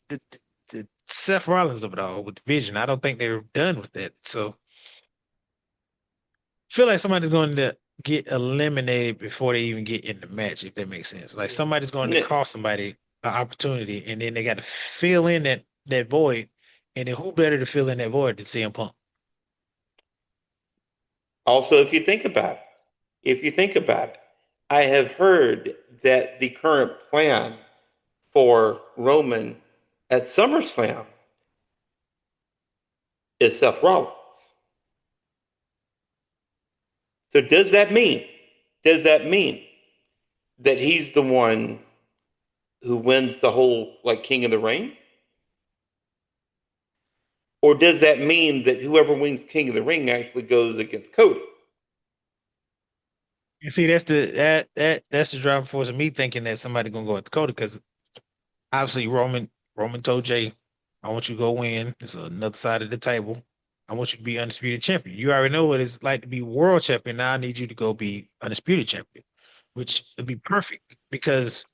Speaker 2: the Seth Rollins of it all with Vision. I don't think they're done with that. So feel like somebody's going to get eliminated before they even get in the match, if that makes sense. Like somebody's going to
Speaker 1: N-
Speaker 2: cost somebody an opportunity, and then they got to fill in that void. And then who better to fill in that void than CM Punk?
Speaker 1: Also, if you think about it, I have heard that the current plan for Roman at SummerSlam is Seth Rollins. So does that mean that he's the one who wins the whole like King of the Ring? Or does that mean that whoever wins King of the Ring actually goes against Cody?
Speaker 2: You see, that's the driving force of me thinking that somebody gonna go at Dakota because obviously Roman told Jay, I want you to go win. It's another side of the table. I want you to be undisputed champion. You already know what it's like to be world champion. Now I need you to go be undisputed champion, which would be perfect because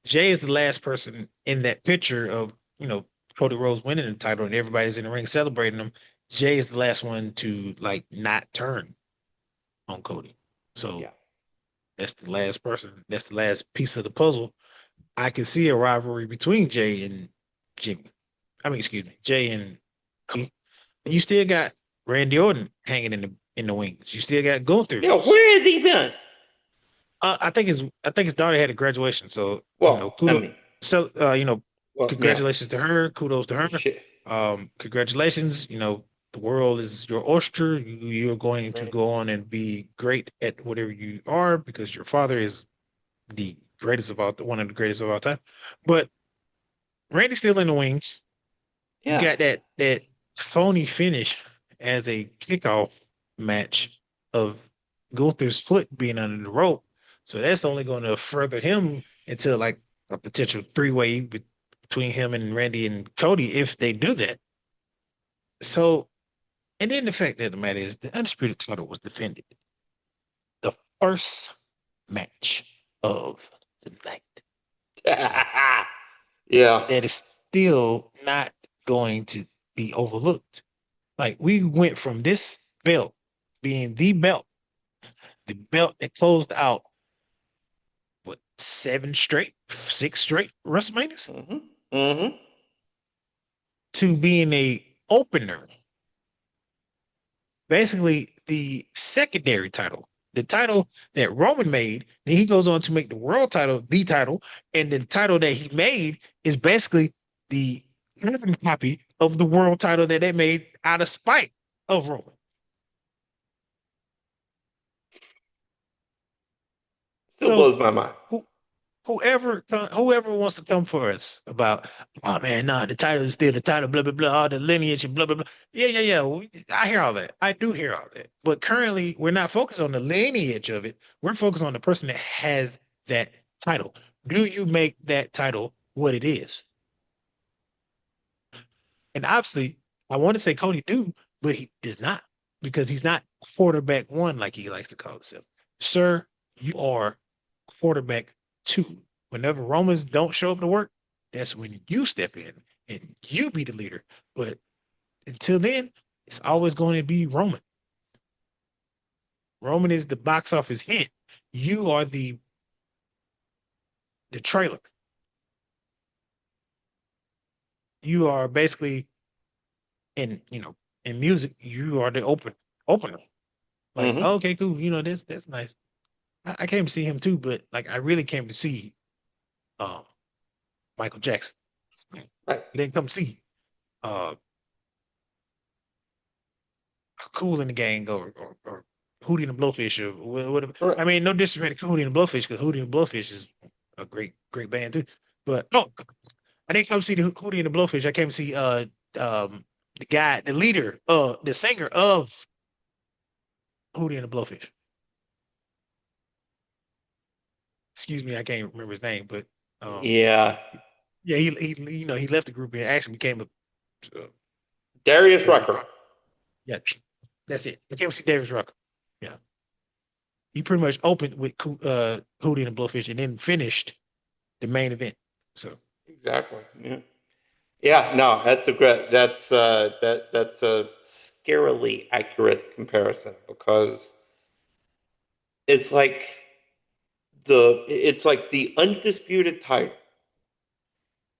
Speaker 2: Jay is the last person in that picture of, Cody Rhodes winning the title and everybody's in the ring celebrating him. Jay is the last one to like not turn on Cody. So
Speaker 1: Yeah.
Speaker 2: that's the last person. That's the last piece of the puzzle. I can see a rivalry between Jay and Jimmy. I mean, excuse me, Jay and Cody. You still got Randy Orton hanging in the wings. You still got Gunther.
Speaker 1: Yeah, where has he been?
Speaker 2: I think his daughter had a graduation, so
Speaker 1: Well, I
Speaker 2: kudos.
Speaker 1: mean,
Speaker 2: So
Speaker 1: well, now,
Speaker 2: congratulations to her. Kudos to her.
Speaker 1: shit,
Speaker 2: Congratulations. The world is your oyster. You're going to
Speaker 1: right?
Speaker 2: go on and be great at whatever you are because your father is the greatest of all, one of the greatest of all time. But Randy's still in the wings. You
Speaker 1: Yeah.
Speaker 2: got that phony finish as a kickoff match of Gunther's foot being under the rope. So that's only going to further him into like a potential three-way between him and Randy and Cody if they do that. So, and then the fact that the matter is the Undisputed title was defended the first match of the night.
Speaker 1: Yeah.
Speaker 2: That is still not going to be overlooked. Like we went from this belt being the belt that closed out what 6 straight WrestleManias
Speaker 1: Mm-hmm. Mm-hmm.
Speaker 2: to being a opener, basically the secondary title, the title that Roman made. Then he goes on to make the world title the title, and the title that he made is basically the carbon copy of the world title that they made out of spite of Roman.
Speaker 1: Still
Speaker 2: So
Speaker 1: blows my mind.
Speaker 2: who, whoever wants to come for us about, oh man, nah, the title is still the title, blah blah blah, all the lineage and blah blah blah. Yeah, yeah, yeah. I hear all that. I do hear all that. But currently, we're not focused on the lineage of it. We're focused on the person that has that title. Do you make that title what it is? And obviously, I want to say Cody do, but he does not because he's not quarterback one like he likes to call himself. Sir, you are quarterback two. Whenever Romans don't show up to work, that's when you step in and you be the leader. But until then, it's always going to be Roman. Roman is the box office hit. You are the trailer. You are basically in music, you are the opener. Like,
Speaker 1: Mm-hmm.
Speaker 2: okay, cool. That's nice. I came to see him too, but like I really came to see um Michael Jackson. I
Speaker 1: Right.
Speaker 2: didn't come see uh Cool in the Gang or Hootie and the Blowfish or whatever.
Speaker 1: Right.
Speaker 2: I mean, no disrespect to Hootie and the Blowfish because Hootie and the Blowfish is a great band too. But no, I didn't come see the Hootie and the Blowfish. I came to see the guy, the leader, the singer of Hootie and the Blowfish. Excuse me, I can't remember his name, but um
Speaker 1: Yeah.
Speaker 2: yeah, he left the group and actually became a
Speaker 1: Darius
Speaker 2: very
Speaker 1: Rucker.
Speaker 2: popular. Yeah, that's it. I came to see Davis Rucker. Yeah, he pretty much opened with Hootie and the Blowfish and then finished the main event. So
Speaker 1: Exactly. Yeah. Yeah. No, that's a great. That's a scarily accurate comparison because it's like it's like the undisputed title.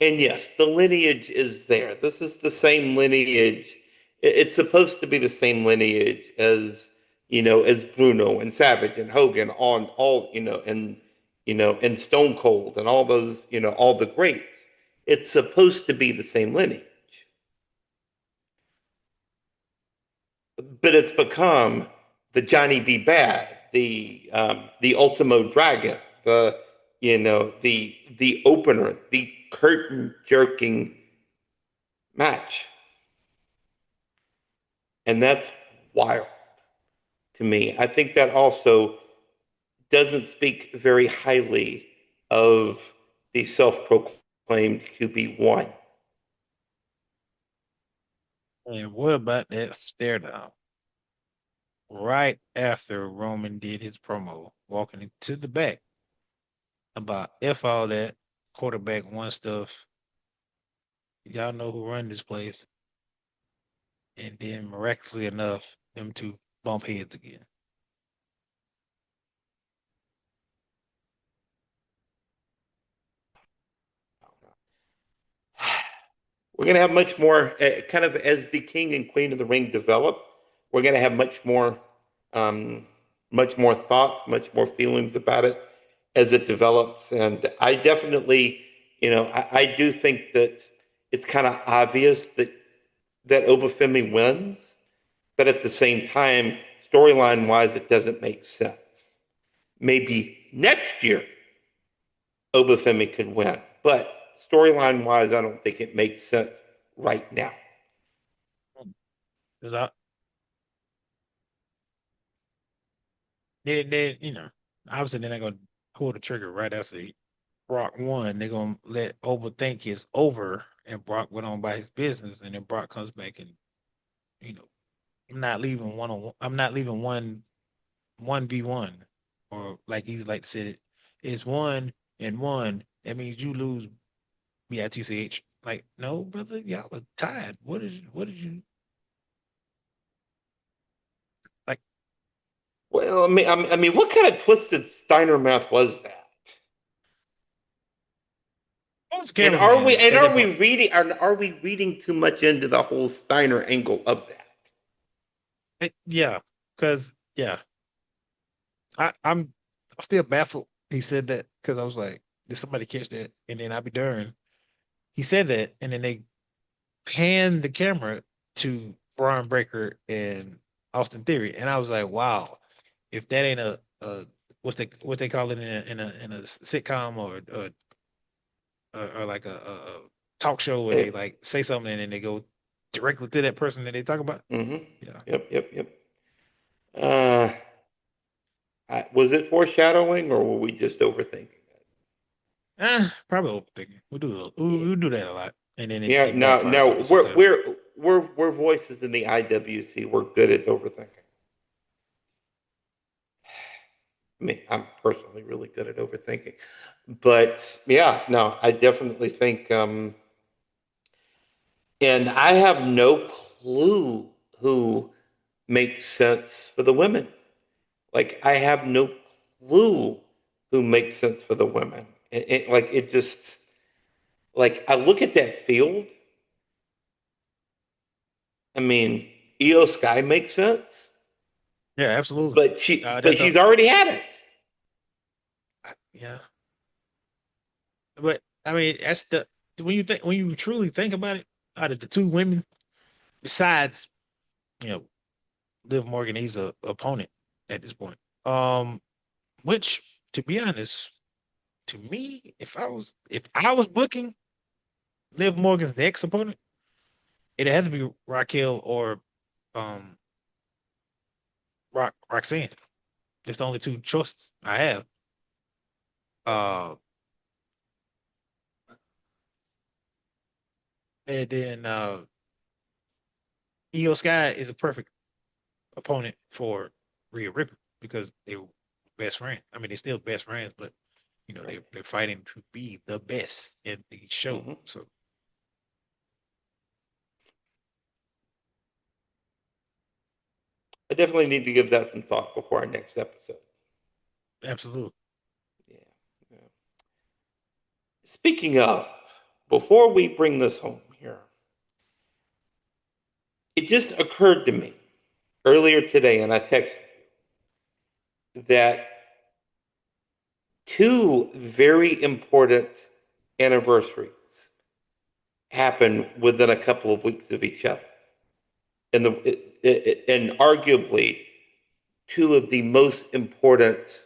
Speaker 1: And yes, the lineage is there. This is the same lineage. It's supposed to be the same lineage as as Bruno and Savage and Hogan on all and Stone Cold and all those all the greats. It's supposed to be the same lineage, but it's become the Johnny B. Bad, the Ultimo Dragon, the opener, the curtain jerking match. And that's wild to me. I think that also doesn't speak very highly of the self proclaimed QB1.
Speaker 2: and what about that stare down? Right after Roman did his promo, walking into the back about F all that quarterback one stuff. Y'all know who run this place. And then miraculously enough, them two bump heads again.
Speaker 1: We're going to have much more, kind of as the king and queen of the ring develop, we're going to have um, much more thoughts, much more feelings about it as it develops. And I definitely, I do think that it's kind of obvious that Obafemi wins, but at the same time, storyline wise, it doesn't make sense. Maybe next year, Obafemi could win, but storyline wise, I don't think it makes sense right now.
Speaker 2: Because they obviously they're not gonna pull the trigger right after Brock won. They're gonna let Oba think it's over, and Brock went on by his business, and then Brock comes back and you know I'm not leaving one on one. I'm not leaving one v one, or like he like to say it, it's one and one. That means you lose bitch. Like no, brother, y'all are tied. What did you like?
Speaker 1: Well, I mean, what kind of twisted Steiner math was that?
Speaker 2: What was
Speaker 1: And are we
Speaker 2: cameraman
Speaker 1: and
Speaker 2: at that
Speaker 1: are
Speaker 2: point?
Speaker 1: we reading are we reading too much into the whole Steiner angle of that?
Speaker 2: Yeah, because yeah, I'm still baffled. He said that because I was like, did somebody catch that? And then I'll be darned. He said that, and then they pan the camera to Braun Breaker and Austin Theory, and I was like, wow, if that ain't a what they call it in a sitcom or like a talk show where they like say something and then they go directly to that person that they talk about.
Speaker 1: Mm-hmm.
Speaker 2: Yeah.
Speaker 1: Yep. Uh, was it foreshadowing, or were we just overthinking
Speaker 2: Probably overthinking.
Speaker 1: it?
Speaker 2: We do that a lot, and then
Speaker 1: Yeah.
Speaker 2: it
Speaker 1: No.
Speaker 2: backfires on
Speaker 1: No.
Speaker 2: us sometimes.
Speaker 1: We're voices in the IWC. We're good at overthinking. I mean, I'm personally really good at overthinking, but yeah, no, I definitely think. And I have no clue who makes sense for the women. Like I have no clue who makes sense for the women. Like it just like I look at that field. I mean, EO Sky makes sense,
Speaker 2: Yeah, absolutely.
Speaker 1: but she but
Speaker 2: That's
Speaker 1: she's already had it.
Speaker 2: yeah. But I mean, that's the when you truly think about it, out of the two women, besides you know Liv Morgan, he's a opponent at this point. Which to be honest, to me, if I was booking Liv Morgan's next opponent, it has to be Raquel or um Roxanne. It's the only two choices I have. Uh, and then Io Sky is a perfect opponent for Rhea Ripley because they were best friends. I mean, they're still best friends, but
Speaker 1: Right.
Speaker 2: they're fighting to be the best in the show.
Speaker 1: Mm-hmm.
Speaker 2: So
Speaker 1: I definitely need to give that some thought before our next episode.
Speaker 2: absolutely.
Speaker 1: Yeah. Yeah. Speaking of, before we bring this home here, it just occurred to me earlier today, and I texted you that two very important anniversaries happen within a couple of weeks of each other, and arguably two of the most important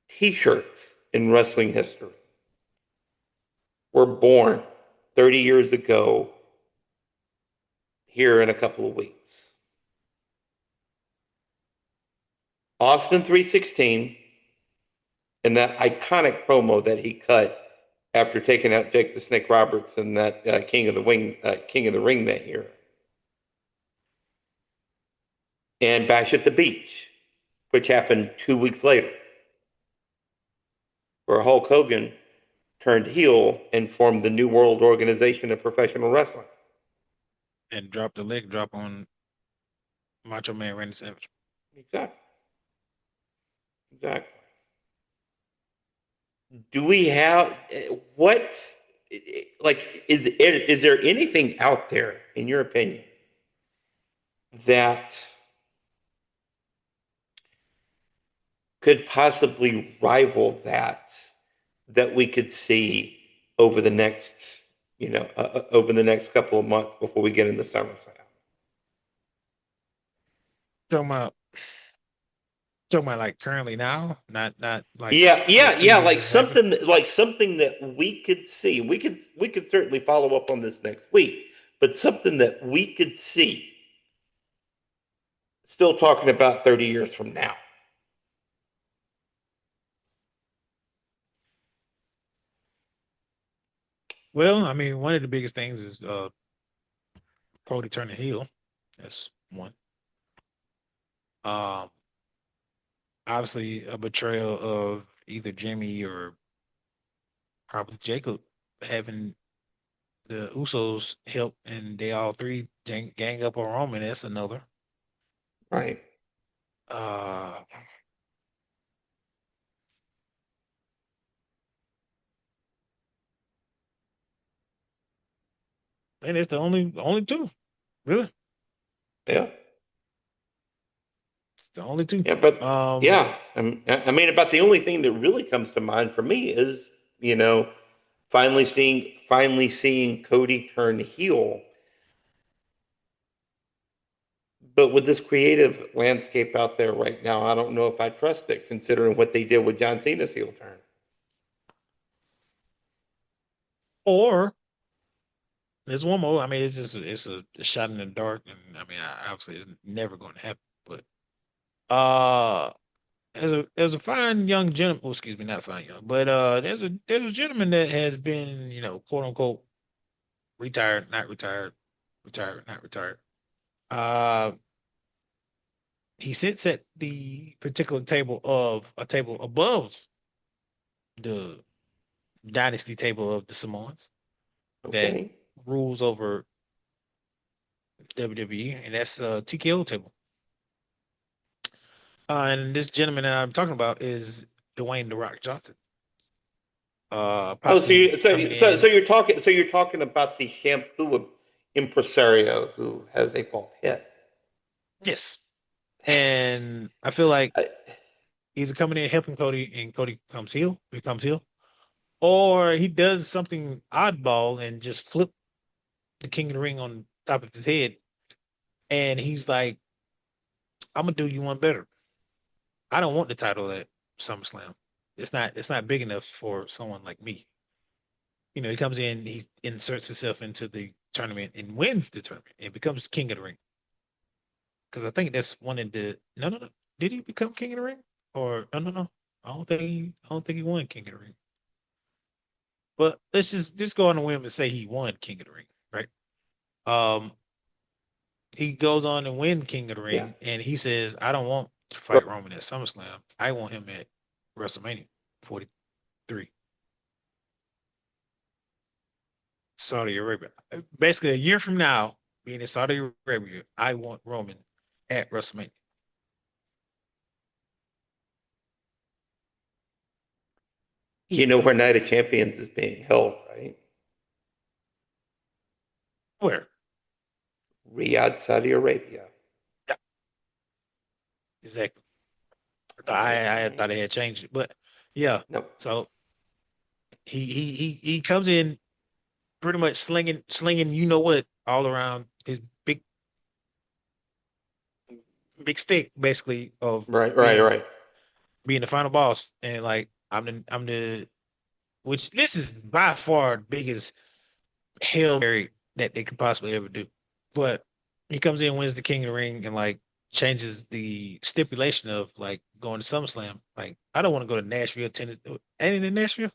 Speaker 1: T-shirts in wrestling history were born 30 years ago here in a couple of weeks. Austin 316 and that iconic promo that he cut after taking out Jake the Snake Roberts and that King of the Ring that year, and Bash at the Beach, which happened 2 weeks later, where Hulk Hogan turned heel and formed the New World Organization of Professional Wrestling.
Speaker 2: And drop the leg drop on Macho Man Randy Savage.
Speaker 1: Exactly. Exactly. Do we have what? Like, is there anything out there, in your opinion, that could possibly rival that we could see over the next, over the next couple of months before we get into SummerSlam?
Speaker 2: Talking about talking about like currently now, not like
Speaker 1: Yeah,
Speaker 2: previously happened.
Speaker 1: like something that we could see. We could certainly follow up on this next week, but something that we could see still talking about 30 years from now.
Speaker 2: Well, I mean, one of the biggest things is Cody turning heel. That's one. Um, Obviously a betrayal of either Jimmy or probably Jacob having the Usos help and they all three gang up on Roman. That's another.
Speaker 1: Right.
Speaker 2: Uh, and it's the only two, really.
Speaker 1: Yeah.
Speaker 2: The only two.
Speaker 1: Yeah. But
Speaker 2: Um,
Speaker 1: yeah, I mean, about the only thing that really comes to mind for me is, you know, finally seeing Cody turn heel. But with this creative landscape out there right now, I don't know if I trust it, considering what they did with John Cena's heel turn.
Speaker 2: or there's one more. I mean, it's just it's a shot in the dark, and I mean, obviously, it's never going to happen. But uh, there's a fine young gentleman. Well, excuse me, not fine young, but there's a gentleman that has been, quote unquote, retired, not retired, retired, not retired. Uh, he sits at the particular table of a table above the dynasty table of the Samoans that
Speaker 1: Okay.
Speaker 2: rules over WWE, and that's TKO table. And this gentleman that I'm talking about is Dwayne The Rock Johnson.
Speaker 1: Oh, so
Speaker 2: Possibly coming in.
Speaker 1: you're talking about the shampoo impresario who has a bald head.
Speaker 2: Yes. And I feel like
Speaker 1: I,
Speaker 2: either coming in helping Cody and Cody becomes heel, or he does something oddball and just flip the King of the Ring on top of his head, and he's like, "I'm gonna do you one better. I don't want the title at SummerSlam. It's not big enough for someone like me." He comes in, he inserts himself into the tournament and wins the tournament and becomes King of the Ring. Because I think that's one of the no. Did he become King of the Ring? Or no. I don't think he won King of the Ring. But let's just go on a whim and say he won King of the Ring, right? Um, he goes on and win King of the
Speaker 1: yeah.
Speaker 2: Ring, and he says, "I don't want to fight Roman at SummerSlam. I want him at WrestleMania 43, Saudi Arabia. Basically, a year from now, being in Saudi Arabia, I want Roman at WrestleMania.
Speaker 1: You know where Night of Champions is being held, right?
Speaker 2: Where?
Speaker 1: Riyadh, Saudi Arabia.
Speaker 2: Yeah, exactly.
Speaker 1: Right,
Speaker 2: I thought
Speaker 1: right.
Speaker 2: they had changed it, but yeah.
Speaker 1: No,
Speaker 2: So he comes in pretty much slinging, you know what, all around his big stick, basically, of
Speaker 1: right, right,
Speaker 2: being
Speaker 1: right.
Speaker 2: being the final boss, and like I'm the which this is by far the biggest Hail Mary that they could possibly ever do. But he comes in, wins the King of the Ring, and like changes the stipulation of like going to SummerSlam. Like, I don't want to go to Nashville, Tennessee. Ain't it in Nashville?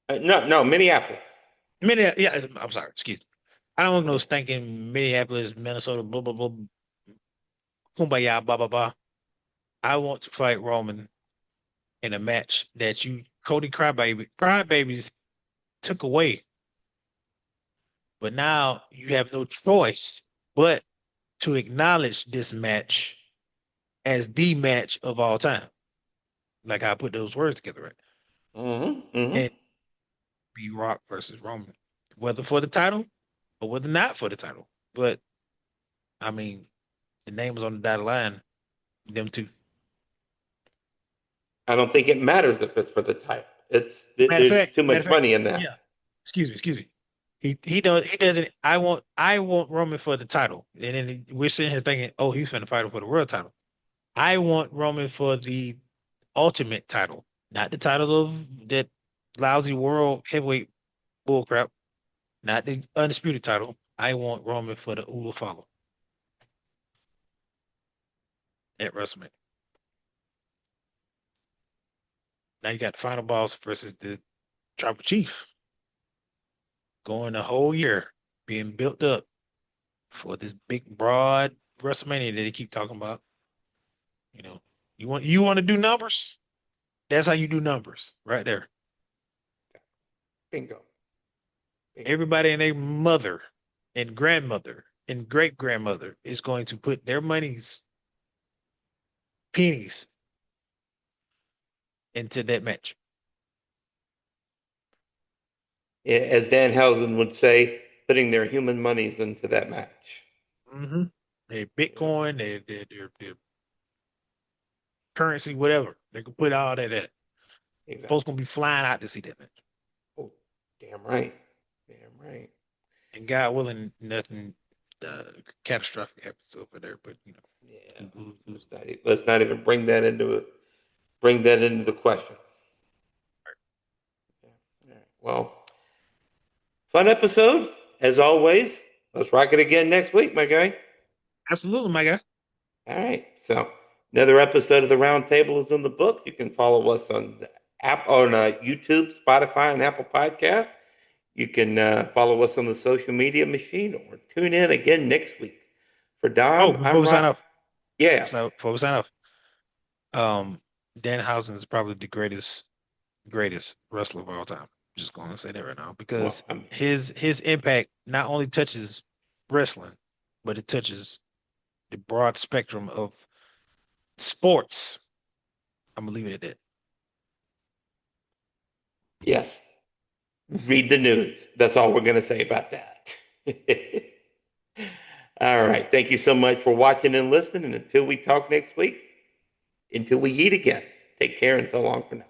Speaker 1: No, no, Minneapolis.
Speaker 2: Yeah, I'm sorry, excuse me. I don't want no
Speaker 1: Right.
Speaker 2: stinking Minneapolis, Minnesota, blah blah blah, kumbaya, blah blah blah. I want to fight Roman in a match that you Cody Crybabies took away, but now you have no choice but to acknowledge this match as the match of all time. Like I put those words together, right?
Speaker 1: Mm-hmm. Mm-hmm.
Speaker 2: And be Rock versus Roman, whether for the title or whether not for the title. But I mean, the name was on the dotted line. Them two.
Speaker 1: I don't think it matters if it's for the title.
Speaker 2: Matter of
Speaker 1: There's
Speaker 2: fact,
Speaker 1: too
Speaker 2: matter of
Speaker 1: much
Speaker 2: fact,
Speaker 1: money in that.
Speaker 2: yeah. Excuse me. He doesn't. I want Roman for the title, and then we're sitting here thinking, oh, he's finna fight him for the world title. I want Roman for the ultimate title, not the title of that lousy world heavyweight bullcrap, not the undisputed title. I want Roman for the Ula follow. at WrestleMania. Now you got the final boss versus the Tribal Chief. Going a whole year being built up for this big broad WrestleMania that they keep talking about. You know, you want to do numbers? That's how you do numbers, right there.
Speaker 1: Bingo. Bingo.
Speaker 2: Everybody and their mother and grandmother and great grandmother is going to put their money's pennies into that match.
Speaker 1: As Dan Housen would say, putting their human monies into that match.
Speaker 2: Mm-hmm. Their Bitcoin, their currency, whatever. They can put all that in.
Speaker 1: Exactly.
Speaker 2: Folks gonna be flying out to see that match.
Speaker 1: Oh, damn right. Damn right.
Speaker 2: And God willing, nothing catastrophic happens over there. But
Speaker 1: Yeah. Let's not even bring that into the question. Yeah. All right. Well, fun episode as always. Let's rock it again next week, my guy.
Speaker 2: Absolutely, my guy.
Speaker 1: All right. So another episode of the Roundtable is in the book. You can follow us on the app on YouTube, Spotify, and Apple Podcasts. You can follow us on the social media machine or tune in again next week. For
Speaker 2: Oh,
Speaker 1: Dom,
Speaker 2: before
Speaker 1: I'm
Speaker 2: we sign
Speaker 1: Rob.
Speaker 2: off,
Speaker 1: Yeah.
Speaker 2: before we sign off, Danhausen is probably the greatest wrestler of all time. Just going to say that right now
Speaker 1: Well,
Speaker 2: because his impact not only touches wrestling, but it touches the broad spectrum of sports. I'm gonna leave it at that.
Speaker 1: yes. Read the news. That's all we're going to say about that. All right. Thank you so much for watching and listening. And until we talk next week, until we eat again, take care and so long for now.